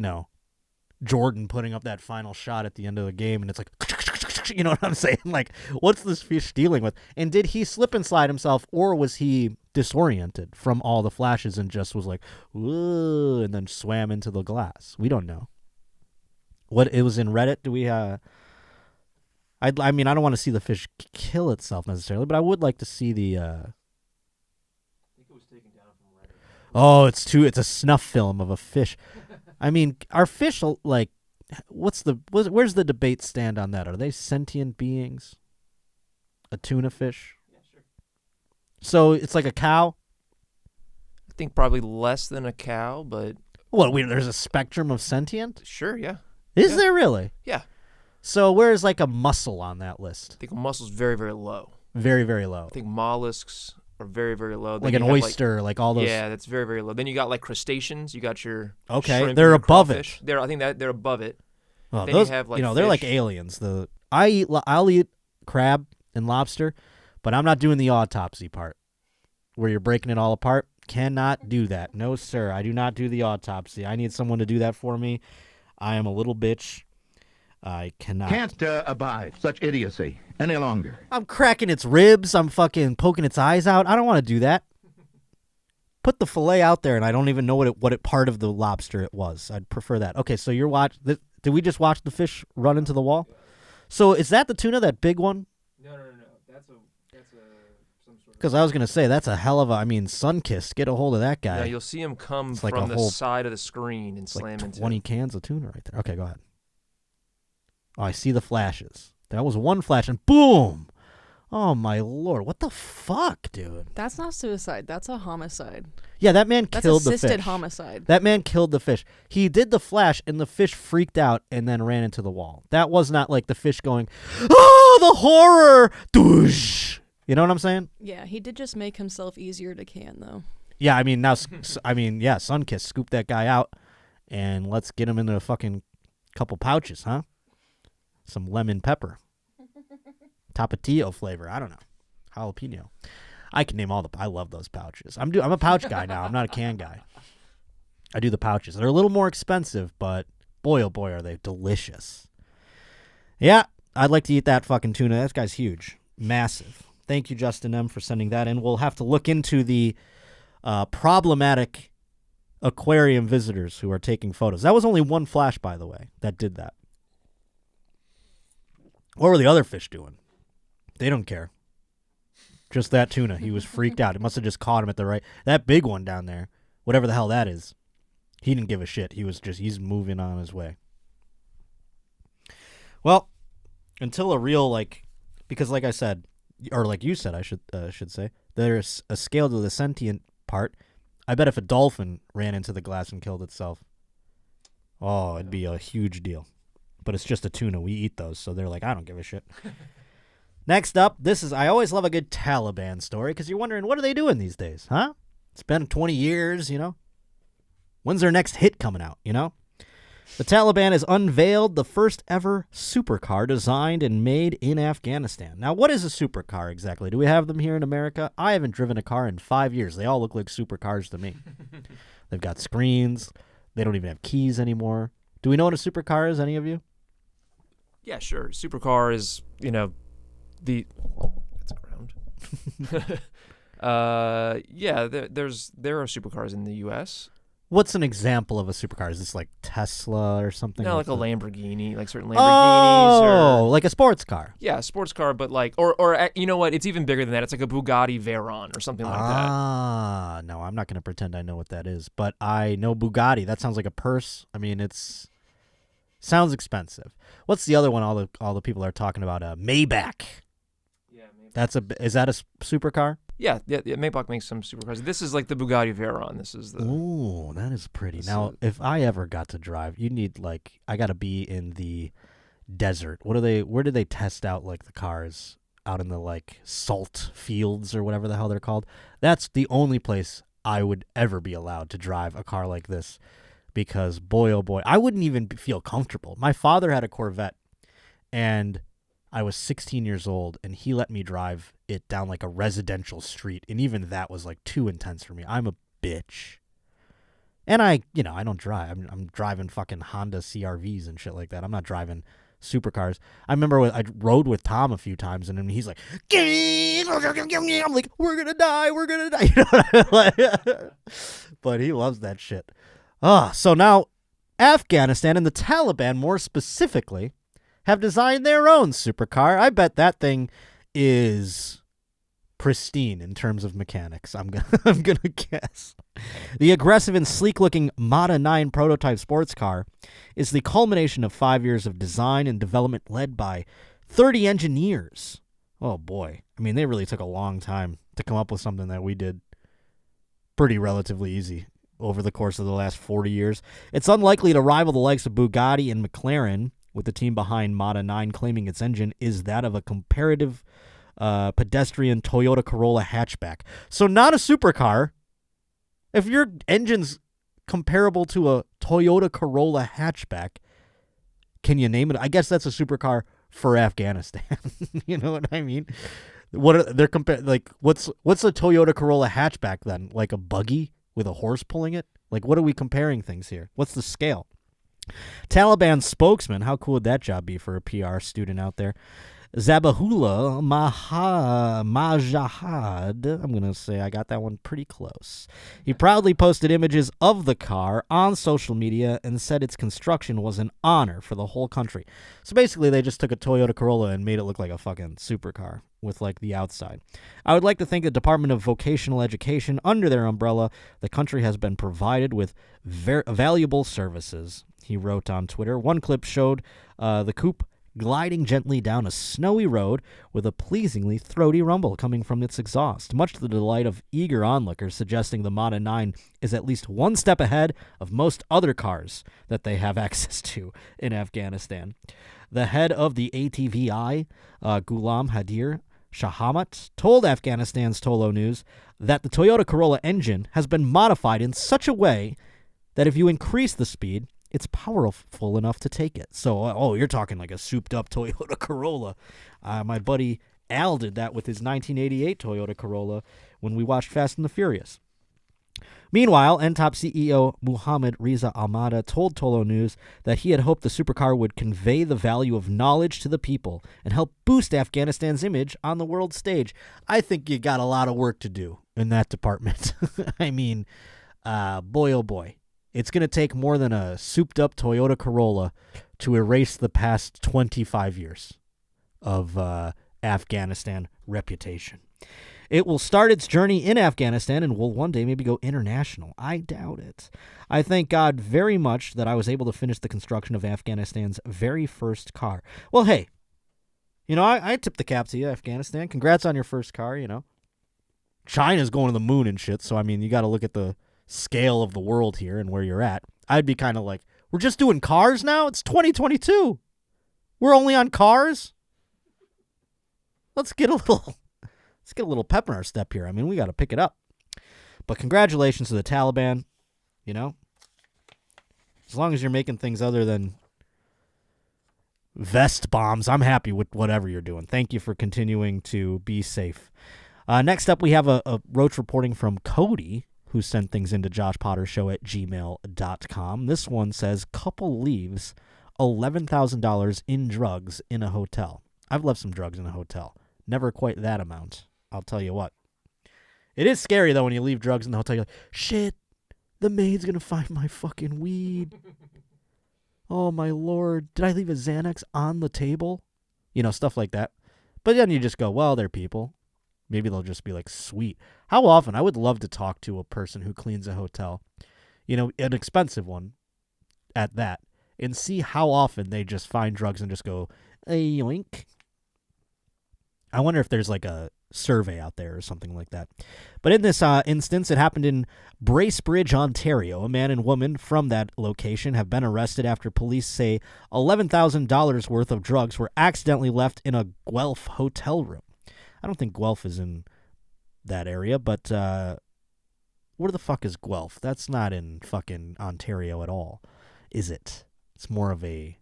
Jordan putting up that final shot at the end of the game, and it's like, you know what I'm saying? Like, what's this fish dealing with? And did he slip and slide himself, or was he disoriented from all the flashes and just was like, whoa, and then swam into the glass? We don't know. What, it was in Reddit? Do we, I mean, I don't want to see the fish kill itself necessarily, but I would like to see the, I think it was taken down from Reddit. Oh, it's a snuff film of a fish. I mean, are fish, like, where's the debate stand on that? Are they sentient beings? A tuna fish? Yeah, sure. So it's like a cow? I think probably less than a cow, but... What, there's a spectrum of sentient? Sure, yeah. Is there really? Yeah. So where's like a mussel on that list? I think a mussel's very, very low. Very, very low. I think mollusks are very, very low. Like an oyster, like all those. Yeah, that's very, very low. Then you got like crustaceans. You got your shrimp, they're above crawfish. it. I think that they're above it. Well, then those, you have like they're like aliens. I'll eat crab and lobster, but I'm not doing the autopsy part where you're breaking it all apart. Cannot do that. No, sir. I do not do the autopsy. I need someone to do that for me. I am a little bitch. I cannot. Can't abide such idiocy any longer. I'm cracking its ribs. I'm fucking poking its eyes out. I don't want to do that. Put the fillet out there, and I don't even know what part of the lobster it was. I'd prefer that. Okay, so you're watching. Did we just watch the fish run into the wall? So is that the tuna, that big one? No. That's some sort of. Because I was gonna say that's a hell of a. Sun-kissed. Get a hold of that guy. Yeah, you'll see him come like from the side of the screen and slam like into 20 cans of tuna right there. Okay, go ahead. Oh, I see the flashes. That was one flash, and boom! Oh, my Lord. What the fuck, dude? That's not suicide. That's a homicide. Yeah, that man killed the fish. That's assisted homicide. That man killed the fish. He did the flash, and the fish freaked out and then ran into the wall. That was not like the fish going, oh, the horror! Doosh! You know what I'm saying? Yeah, he did just make himself easier to can, though. Yeah, Sun-kissed. Scoop that guy out, and let's get him into a fucking couple pouches, huh? Some lemon pepper. Tapatio flavor. I don't know. Jalapeno. I can name all I love those pouches. I'm a pouch guy now. I'm not a can guy. I do the pouches. They're a little more expensive, but boy, oh boy, are they delicious. Yeah, I'd like to eat that fucking tuna. That guy's huge. Massive. Thank you, Justin M., for sending that in. We'll have to look into the problematic aquarium visitors who are taking photos. That was only one flash, by the way, that did that. What were the other fish doing? They don't care. Just that tuna. He was freaked out. It must have just caught him at the right... That big one down there, whatever the hell that is, he didn't give a shit. He's moving on his way. Well, until a real, because like I said, or like you said, I should say, there's a scale to the sentient part. I bet if a dolphin ran into the glass and killed itself, oh, it'd be a huge deal. But it's just a tuna. We eat those, so they're like, I don't give a shit. Next up, I always love a good Taliban story, because you're wondering, what are they doing these days, huh? It's been 20 years, When's their next hit coming out, The Taliban has unveiled the first ever supercar designed and made in Afghanistan. Now, what is a supercar exactly? Do we have them here in America? I haven't driven a car in 5 years. They all look like supercars to me. They've got screens. They don't even have keys anymore. Do we know what a supercar is, any of you? Yeah, sure. Supercar is, that's ground. Yeah, there are supercars in the U.S. What's an example of a supercar? Is this like Tesla or something? No, like a Lamborghini, like certain Lamborghinis. Oh, like a sports car. Yeah, a sports car, but or you know what? It's even bigger than that. It's like a Bugatti Veyron or something like that. Ah, no, I'm not going to pretend I know what that is, but I know Bugatti. That sounds like a purse. I mean, it's Sounds expensive. What's the other one all the people are talking about? Maybach. Yeah, Maybach. Is that a supercar? Yeah. Maybach makes some supercars. This is like the Bugatti Veyron. This is the. Ooh, that is pretty. Now, if I ever got to drive, you need I got to be in the desert. Where do they test out the cars out in the salt fields or whatever the hell they're called? That's the only place I would ever be allowed to drive a car like this, because boy oh boy, I wouldn't even feel comfortable. My father had a Corvette, and I was 16 years old, and he let me drive it down a residential street, and even that was too intense for me. I'm a bitch. And I don't drive. I'm driving fucking Honda CRVs and shit like that. I'm not driving supercars. I remember I rode with Tom a few times, and then he's like, I'm like, we're gonna die. You know, but he loves that shit. So now Afghanistan and the Taliban, more specifically, have designed their own supercar. I bet that thing is pristine in terms of mechanics. I'm gonna guess. The aggressive and sleek-looking Mata 9 prototype sports car is the culmination of 5 years of design and development led by 30 engineers. Oh boy. I mean, they really took a long time to come up with something that we did pretty relatively easy over the course of the last 40 years. It's unlikely to rival the likes of Bugatti and McLaren, with the team behind Mata 9 claiming its engine is that of a comparative pedestrian Toyota Corolla hatchback. So not a supercar. If your engine's comparable to a Toyota Corolla hatchback, can you name it? I guess that's a supercar for Afghanistan. You know what I mean? What are they're what's a Toyota Corolla hatchback then? Like a buggy with a horse pulling it? What are we comparing things here? What's the scale? Taliban spokesman, how cool would that job be for a PR student out there? Zabihullah Mujahid, I'm going to say I got that one pretty close. He proudly posted images of the car on social media and said its construction was an honor for the whole country. So basically they just took a Toyota Corolla and made it look like a fucking supercar with the outside. I would like to thank the Department of Vocational Education. Under their umbrella, the country has been provided with valuable services, he wrote on Twitter. One clip showed the coupe gliding gently down a snowy road with a pleasingly throaty rumble coming from its exhaust, much to the delight of eager onlookers, suggesting the Mata 9 is at least one step ahead of most other cars that they have access to in Afghanistan. The head of the ATVI, Ghulam Hadir Shahamat, told Afghanistan's Tolo News that the Toyota Corolla engine has been modified in such a way that if you increase the speed, it's powerful enough to take it. So, you're talking like a souped-up Toyota Corolla. My buddy Al did that with his 1988 Toyota Corolla when we watched Fast and the Furious. Meanwhile, NTOP CEO Muhammad Reza Almada told Tolo News that he had hoped the supercar would convey the value of knowledge to the people and help boost Afghanistan's image on the world stage. I think you got a lot of work to do in that department. I mean, boy oh boy. It's going to take more than a souped-up Toyota Corolla to erase the past 25 years of Afghanistan reputation. It will start its journey in Afghanistan and will one day maybe go international. I doubt it. I thank God very much that I was able to finish the construction of Afghanistan's very first car. Well, hey, I tip the cap to you, Afghanistan. Congrats on your first car, China's going to the moon and shit, so, you got to look at the scale of the world here and where you're at. I'd be kind of like, we're just doing cars now? It's 2022. We're only on cars? Let's get a little pep in our step here. We got to pick it up. But congratulations to the Taliban. As long as you're making things other than vest bombs, I'm happy with whatever you're doing. Thank you for continuing to be safe. Next up, we have a Roach reporting from Cody, who sent things into joshpottershow@gmail.com. This one says, couple leaves $11,000 in drugs in a hotel. I've left some drugs in a hotel. Never quite that amount, I'll tell you what. It is scary, though, when you leave drugs in the hotel. You're like, shit, the maid's going to find my fucking weed. Oh, my Lord. Did I leave a Xanax on the table? Stuff like that. But then you just go, well, they're people. Maybe they'll just be like, sweet. How often? I would love to talk to a person who cleans a hotel. An expensive one at that. and see how often they just find drugs and just go, yoink. I wonder if there's like a survey out there or something like that. But in this instance, it happened in Bracebridge, Ontario. A man and woman from that location have been arrested after police say $11,000 worth of drugs were accidentally left in a Guelph hotel room. I don't think Guelph is in that area, but where the fuck is Guelph? That's not in fucking Ontario at all, is it? It's more of a...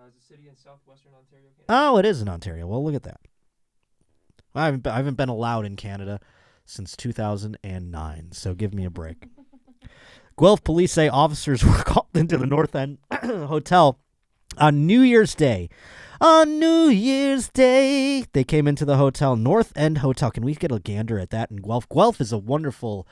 It's a city in southwestern Ontario, Canada. Oh, it is in Ontario. Well, look at that. I haven't been allowed in Canada since 2009, so give me a break. Guelph police say officers were called into the North End Hotel on New Year's Day. On New Year's Day, they came into the hotel, North End Hotel. Can we get a gander at that in Guelph? Guelph is a wonderful,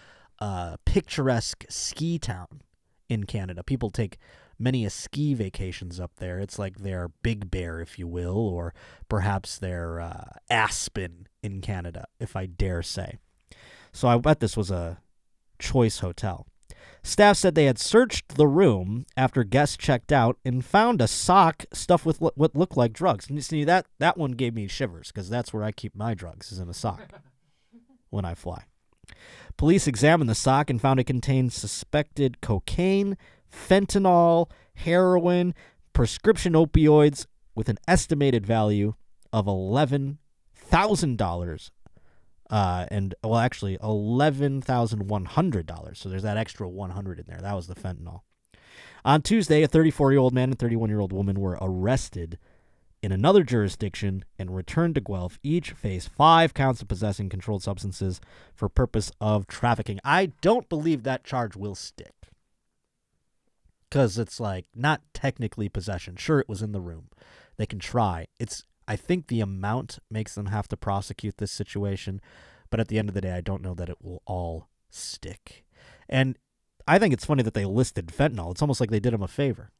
picturesque ski town in Canada. People take many a ski vacations up there. It's like their Big Bear, if you will, or perhaps their Aspen in Canada, if I dare say. So I bet this was a choice hotel. Staff said they had searched the room after guests checked out and found a sock stuffed with what looked like drugs. And you see, that one gave me shivers because that's where I keep my drugs, is in a sock when I fly. Police examined the sock and found it contained suspected cocaine, fentanyl, heroin, prescription opioids with an estimated value of $11,000. Actually $11,100. So there's that extra 100 in there. That was the fentanyl. On Tuesday, a 34-year-old man and 31-year-old woman were arrested in another jurisdiction and returned to Guelph. Each face 5 counts of possessing controlled substances for purpose of trafficking. I don't believe that charge will stick. Because it's like not technically possession. Sure, it was in the room. They can try. I think the amount makes them have to prosecute this situation. But at the end of the day, I don't know that it will all stick. And I think it's funny that they listed fentanyl. It's almost like they did them a favor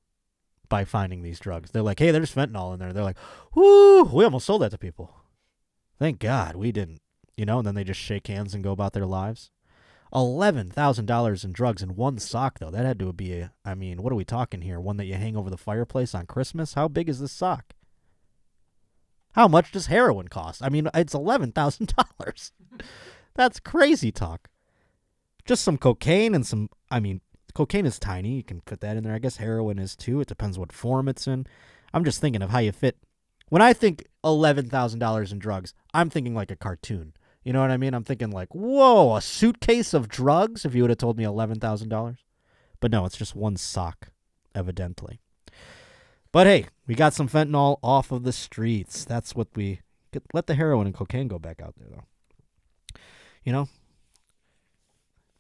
by finding these drugs. They're like, hey, there's fentanyl in there. They're like, whoo, we almost sold that to people. Thank God we didn't. And then they just shake hands and go about their lives. $11,000 in drugs in one sock, though. That had to be what are we talking here? One that you hang over the fireplace on Christmas? How big is this sock? How much does heroin cost? It's $11,000. That's crazy talk. Just some cocaine and some, cocaine is tiny. You can fit that in there. I guess heroin is too. It depends what form it's in. I'm just thinking of how you fit. When I think $11,000 in drugs, I'm thinking like a cartoon. You know what I mean? I'm thinking like, whoa, a suitcase of drugs if you would have told me $11,000. But no, it's just one sock, evidently. But hey, we got some fentanyl off of the streets. That's what we let the heroin and cocaine go back out there, though.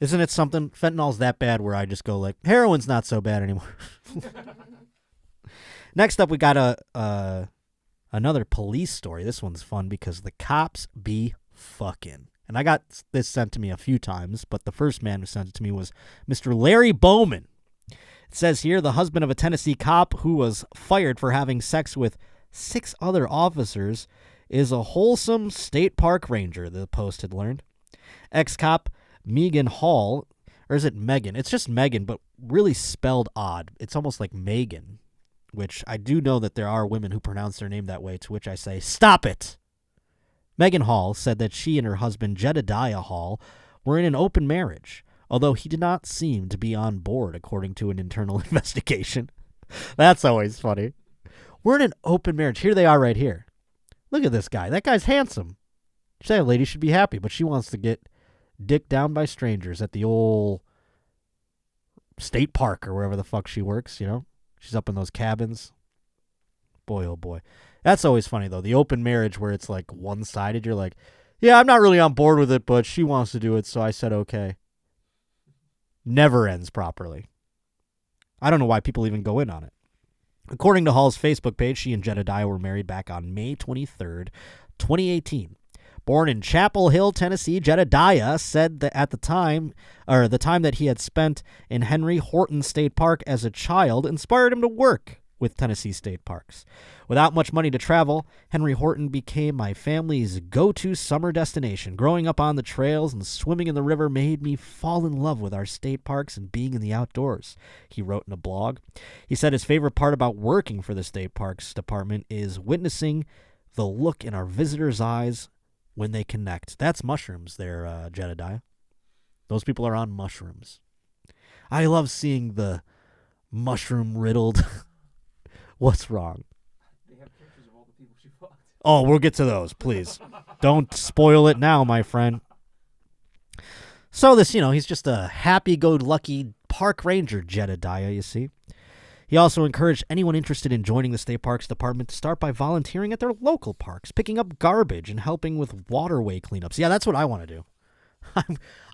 Isn't it something? Fentanyl's that bad where I just go like, heroin's not so bad anymore. Next up, we got another police story. This one's fun because the cops be fucking. And I got this sent to me a few times, but the first man who sent it to me was Mr. Larry Bowman. It says here, the husband of a Tennessee cop who was fired for having sex with 6 other officers is a wholesome state park ranger, the Post had learned. Ex-cop Megan Hall, or is it Megan? It's just Megan, but really spelled odd. It's almost like Megan, which I do know that there are women who pronounce their name that way, to which I say, stop it! Megan Hall said that she and her husband, Jedediah Hall, were in an open marriage, although he did not seem to be on board, according to an internal investigation. That's always funny. We're in an open marriage. Here they are right here. Look at this guy. That guy's handsome. Say a lady should be happy, but she wants to get dicked down by strangers at the old state park or wherever the fuck she works, She's up in those cabins. Boy, oh boy. That's always funny, though. The open marriage where it's like one-sided. You're like, yeah, I'm not really on board with it, but she wants to do it, so I said okay. Never ends properly. I don't know why people even go in on it. According to Hall's Facebook page, she and Jedediah were married back on May 23rd, 2018. Born in Chapel Hill, Tennessee, Jedediah said that at the time that he had spent in Henry Horton State Park as a child inspired him to work with Tennessee state parks. Without much money to travel, Henry Horton became my family's go-to summer destination. Growing up on the trails and swimming in the river made me fall in love with our state parks and being in the outdoors, he wrote in a blog. He said his favorite part about working for the state parks department is witnessing the look in our visitors' eyes when they connect. That's mushrooms there, Jedediah. Those people are on mushrooms. I love seeing the mushroom-riddled... What's wrong? They have pictures of all the people she fucked. Oh, we'll get to those, please. Don't spoil it now, my friend. So this, he's just a happy-go-lucky park ranger, Jedediah, you see. He also encouraged anyone interested in joining the state parks department to start by volunteering at their local parks, picking up garbage and helping with waterway cleanups. Yeah, that's what I want to do.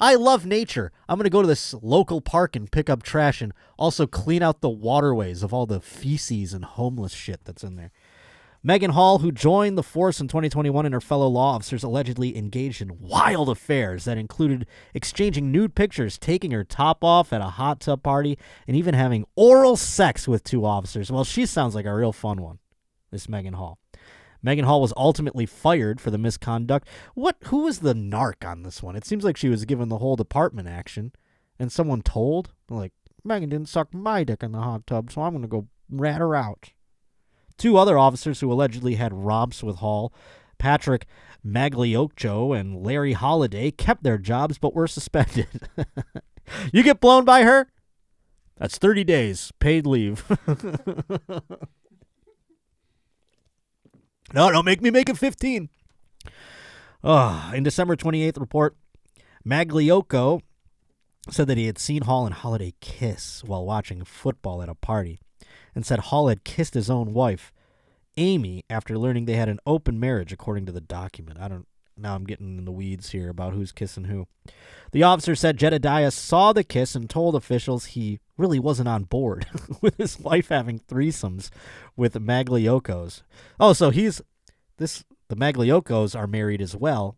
I love nature. I'm going to go to this local park and pick up trash and also clean out the waterways of all the feces and homeless shit that's in there. Megan Hall, who joined the force in 2021, and her fellow law officers allegedly engaged in wild affairs that included exchanging nude pictures, taking her top off at a hot tub party, and even having oral sex with 2 officers. Well, she sounds like a real fun one, this Megan Hall. Megan Hall was ultimately fired for the misconduct. Who was the narc on this one? It seems like she was given the whole department action, and someone told, like, Megan didn't suck my dick in the hot tub, so I'm going to go rat her out. 2 other officers who allegedly had romps with Hall, Patrick Magliocco and Larry Holiday, kept their jobs but were suspended. You get blown by her? That's 30 days, paid leave. No, don't make me make it 15. In December 28th report, Magliocco said that he had seen Hall and Holiday kiss while watching football at a party, and said Hall had kissed his own wife, Amy, after learning they had an open marriage, according to the document. Now I'm getting in the weeds here about who's kissing who. The officer said Jedediah saw the kiss and told officials he really wasn't on board with his wife having threesomes with Maglioccos. Oh, so the Maglioccos are married as well,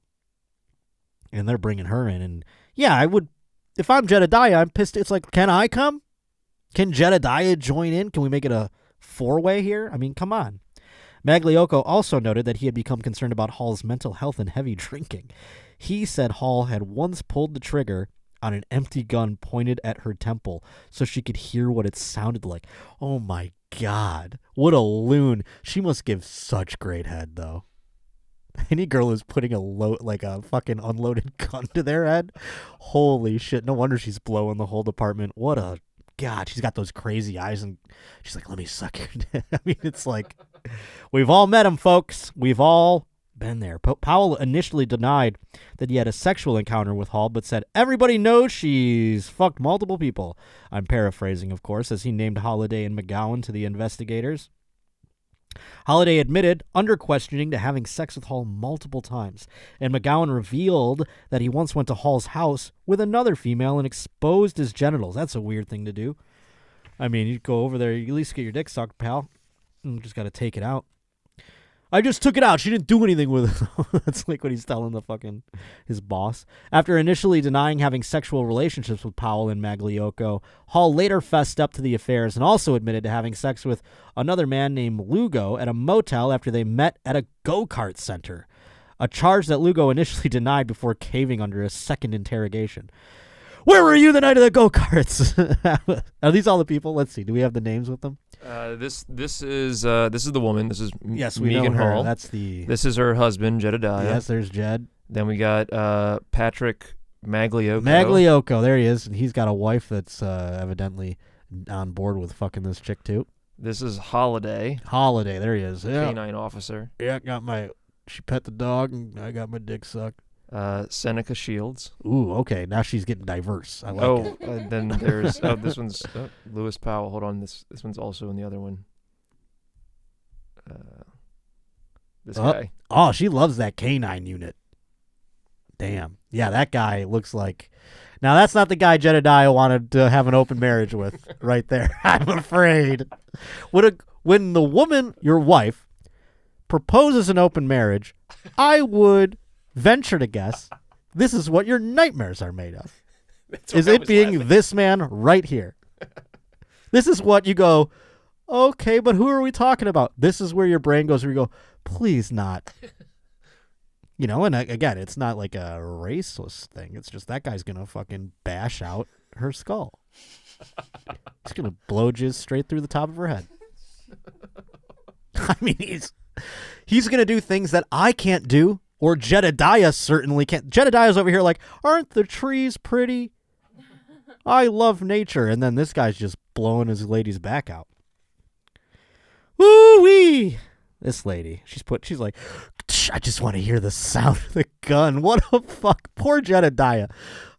and they're bringing her in. And yeah, I would, if I'm Jedediah, I'm pissed. It's like, can I come? Can Jedediah join in? Can we make it a 4-way here? I mean, come on. Magliocco also noted that he had become concerned about Hall's mental health and heavy drinking. He said Hall had once pulled the trigger on an empty gun pointed at her temple so she could hear what it sounded like. Oh my God. What a loon. She must give such great head, though. Any girl who's putting a fucking unloaded gun to their head, holy shit. No wonder she's blowing the whole department. What a God. She's got those crazy eyes, and she's like, let me suck your dick. I mean, it's like, we've all met him, folks. We've all been there. Powell initially denied that he had a sexual encounter with Hall, but said everybody knows she's fucked multiple people. I'm paraphrasing, of course, as he named Holiday and McGowan to the investigators. Holiday admitted, under questioning, to having sex with Hall multiple times, and McGowan revealed that he once went to Hall's house with another female and exposed his genitals. That's a weird thing to do. I mean, you go over there, you at least get your dick sucked, pal. You just got to take it out. I just took it out. She didn't do anything with it. That's like what he's telling his boss. After initially denying having sexual relationships with Powell and Magliocco, Hall later fessed up to the affairs and also admitted to having sex with another man named Lugo at a motel after they met at a go-kart center, a charge that Lugo initially denied before caving under a second interrogation. Where were you the night of the go-karts? Are these all the people? Let's see. Do we have the names with them? This is the woman. This is know Megan her. Hall. This is her husband, Jedediah. Yes, there's Jed. Then we got Patrick Magliocco. Magliocco, there he is. And he's got a wife that's evidently on board with fucking this chick too. This is Holiday. Holiday, there he is. Yeah. Canine officer. Yeah, she pet the dog and I got my dick sucked. Seneca Shields. Ooh, okay. Now she's getting diverse. I like it. Then there's this one's Lewis Powell. Hold on, this one's also in the other one. This guy. Oh, she loves that canine unit. Damn. Yeah, that guy looks like. Now that's not the guy Jedediah wanted to have an open marriage with, right there. I'm afraid. When the woman, your wife, proposes an open marriage, I would venture to guess this is what your nightmares are made of. Is it being this man right here? This is what you go, Okay, but who are we talking about? This is where your brain goes where you go, please not. And again, it's not like a raceless thing. It's just that guy's going to fucking bash out her skull. He's going to blow jizz straight through the top of her head. I mean, he's going to do things that I can't do, or Jedediah certainly can't. Jedediah's over here like, aren't the trees pretty? I love nature. And then this guy's just blowing his lady's back out. Woo-wee! This lady, she's like, I just want to hear the sound of the gun. What a fuck. Poor Jedediah.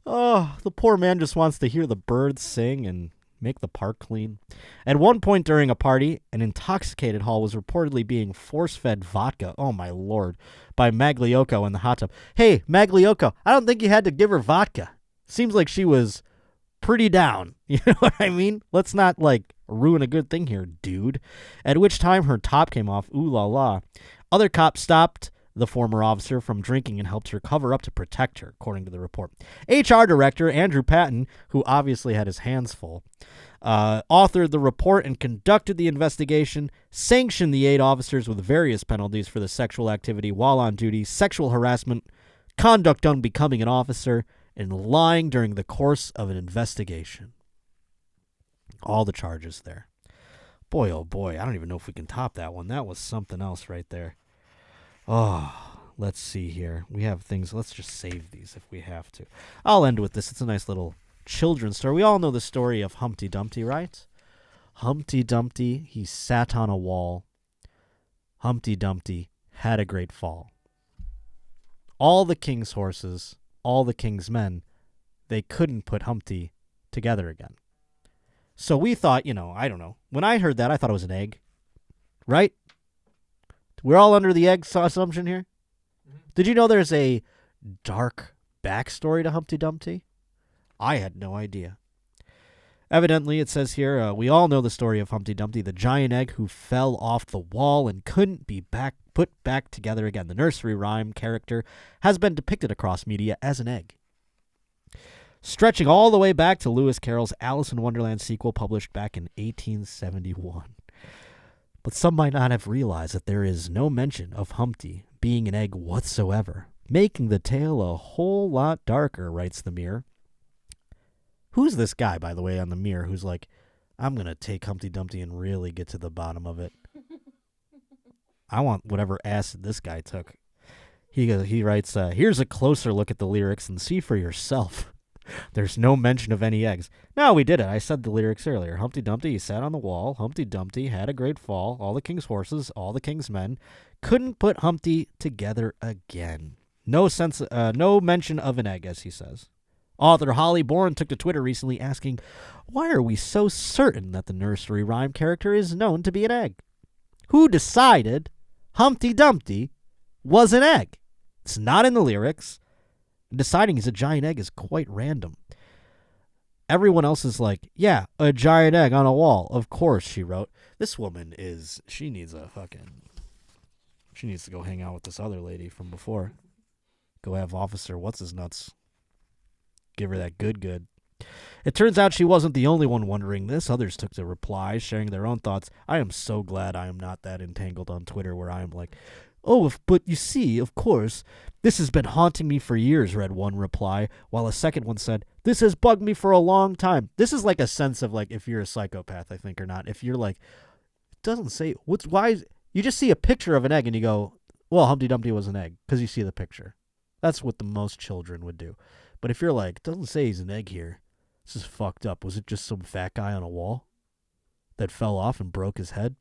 Oh, the poor man just wants to hear the birds sing and make the park clean. At one point during a party, an intoxicated Hall was reportedly being force-fed vodka, oh my lord, by Magliocco in the hot tub. Hey, Magliocco, I don't think you had to give her vodka. Seems like she was pretty down. You know what I mean? Let's not, ruin a good thing here, dude. At which time her top came off. Ooh la la. Other cops stopped the former officer from drinking and helped her cover up to protect her, according to the report. HR Director Andrew Patton, who obviously had his hands full, authored the report and conducted the investigation, sanctioned the 8 officers with various penalties for the sexual activity while on duty, sexual harassment, conduct unbecoming an officer, and lying during the course of an investigation. All the charges there. Boy, oh boy, I don't even know if we can top that one. That was something else right there. Oh, let's see here. We have things. Let's just save these if we have to. I'll end with this. It's a nice little children's story. We all know the story of Humpty Dumpty, right? Humpty Dumpty, he sat on a wall. Humpty Dumpty had a great fall. All the king's horses, all the king's men, they couldn't put Humpty together again. So we thought, I don't know. When I heard that, I thought it was an egg. Right? We're all under the egg assumption here. Did you know there's a dark backstory to Humpty Dumpty? I had no idea. Evidently, it says here, we all know the story of Humpty Dumpty, the giant egg who fell off the wall and couldn't be put back together again. The nursery rhyme character has been depicted across media as an egg, stretching all the way back to Lewis Carroll's Alice in Wonderland sequel published back in 1871. But some might not have realized that there is no mention of Humpty being an egg whatsoever, making the tale a whole lot darker, writes the Mirror. Who's this guy, by the way, on the Mirror who's like, I'm going to take Humpty Dumpty and really get to the bottom of it. I want whatever acid this guy took. He writes, here's a closer look at the lyrics and see for yourself. There's no mention of any eggs. No, we did it. I said the lyrics earlier. Humpty Dumpty, he sat on the wall. Humpty Dumpty had a great fall. All the king's horses, all the king's men couldn't put Humpty together again. No mention of an egg, as he says. Author Holly Bourne took to Twitter recently asking, why are we so certain that the nursery rhyme character is known to be an egg? Who decided Humpty Dumpty was an egg? It's not in the lyrics. Deciding he's a giant egg is quite random. Everyone else is like, yeah, a giant egg on a wall. Of course, she wrote. This woman she needs to go hang out with this other lady from before. Go have Officer What's-His-Nuts give her that good. It turns out she wasn't the only one wondering this. Others took to replies, sharing their own thoughts. I am so glad I am not that entangled on Twitter where I am like, but you see, of course, this has been haunting me for years, read one reply, while a second one said, this has bugged me for a long time. This is like a sense of if you're a psychopath, I think, or not. If you're like, it doesn't say, you just see a picture of an egg and you go, well, Humpty Dumpty was an egg, because you see the picture. That's what the most children would do. But if you're like, it doesn't say he's an egg here. This is fucked up. Was it just some fat guy on a wall that fell off and broke his head?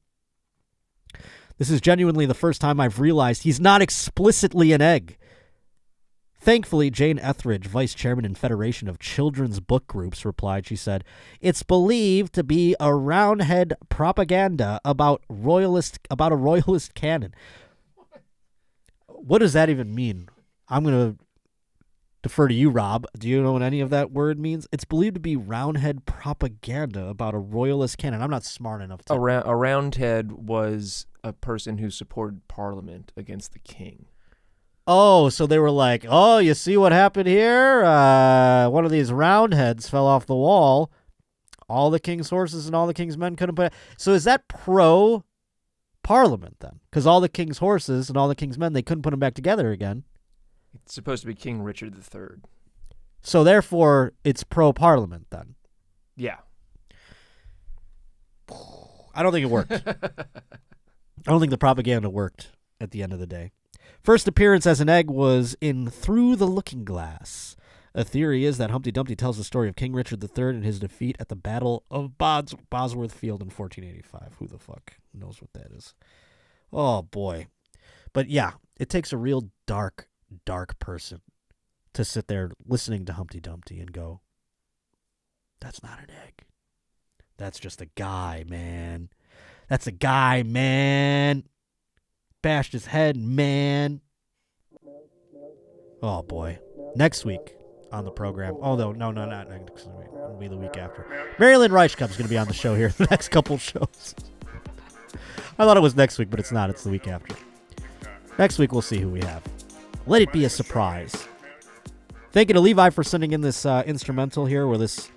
This is genuinely the first time I've realized he's not explicitly an egg. Thankfully, Jane Etheridge, vice chairman and Federation of Children's Book Groups, replied. She said, it's believed to be a roundhead propaganda about a royalist canon. What does that even mean? I'm going to defer to you, Rob. Do you know what any of that word means? It's believed to be roundhead propaganda about a royalist canon. I'm not smart enough to... A roundhead was a person who supported Parliament against the king. Oh, so they were like, oh, you see what happened here? One of these roundheads fell off the wall. all the king's horses and all the king's men couldn't put. So is that pro Parliament then? Because all the king's horses and all the king's men, they couldn't put them back together again. It's supposed to be King Richard III. So therefore, it's pro Parliament then. Yeah. I don't think it worked. I don't think the propaganda worked at the end of the day. First appearance as an egg was in Through the Looking Glass. A theory is that Humpty Dumpty tells the story of King Richard III and his defeat at the Battle of Bosworth Field in 1485. Who the fuck knows what that is? Oh, boy. But yeah, it takes a real dark person to sit there listening to Humpty Dumpty and go, that's not an egg. That's just a guy, man. That's a guy, man. Bashed his head, man. Oh, boy. Next week on the program. Oh, no, not next week. It'll be the week after. Marilyn Reichkop's going to be on the show here the next couple shows. I thought it was next week, but it's not. It's the week after. Next week, we'll see who we have. Let it be a surprise. Thank you to Levi for sending in this instrumental here, or this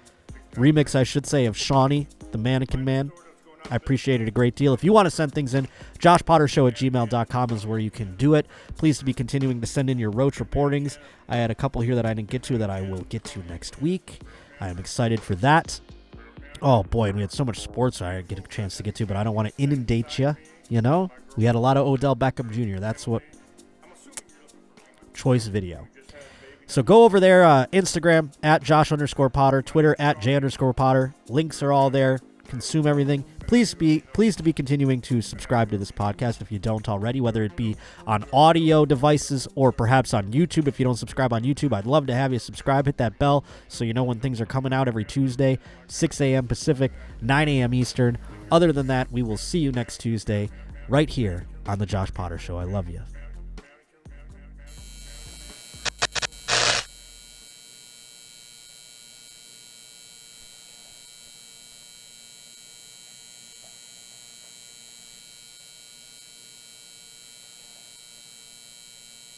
remix, I should say, of Shawnee, the Mannequin Man. I appreciate it a great deal. If you want to send things in, joshpottershow@gmail.com is where you can do it. Please to be continuing to send in your Roach reportings. I had a couple here that I didn't get to that I will get to next week. I am excited for that. Oh, boy, and we had so much sports I didn't get a chance to get to, but I don't want to inundate you, you know? We had a lot of Odell Beckham Jr. That's what... Choice video. So go over there, Instagram, @Josh_Potter, Twitter, @J_Potter. Links are all there. Consume everything. Please to be continuing to subscribe to this podcast if you don't already, whether it be on audio devices or perhaps on YouTube. If you don't subscribe on YouTube, I'd love to have you subscribe. Hit that bell so you know when things are coming out every Tuesday, 6 a.m. Pacific, 9 a.m. Eastern. Other than that, we will see you next Tuesday right here on The Josh Potter Show. I love you.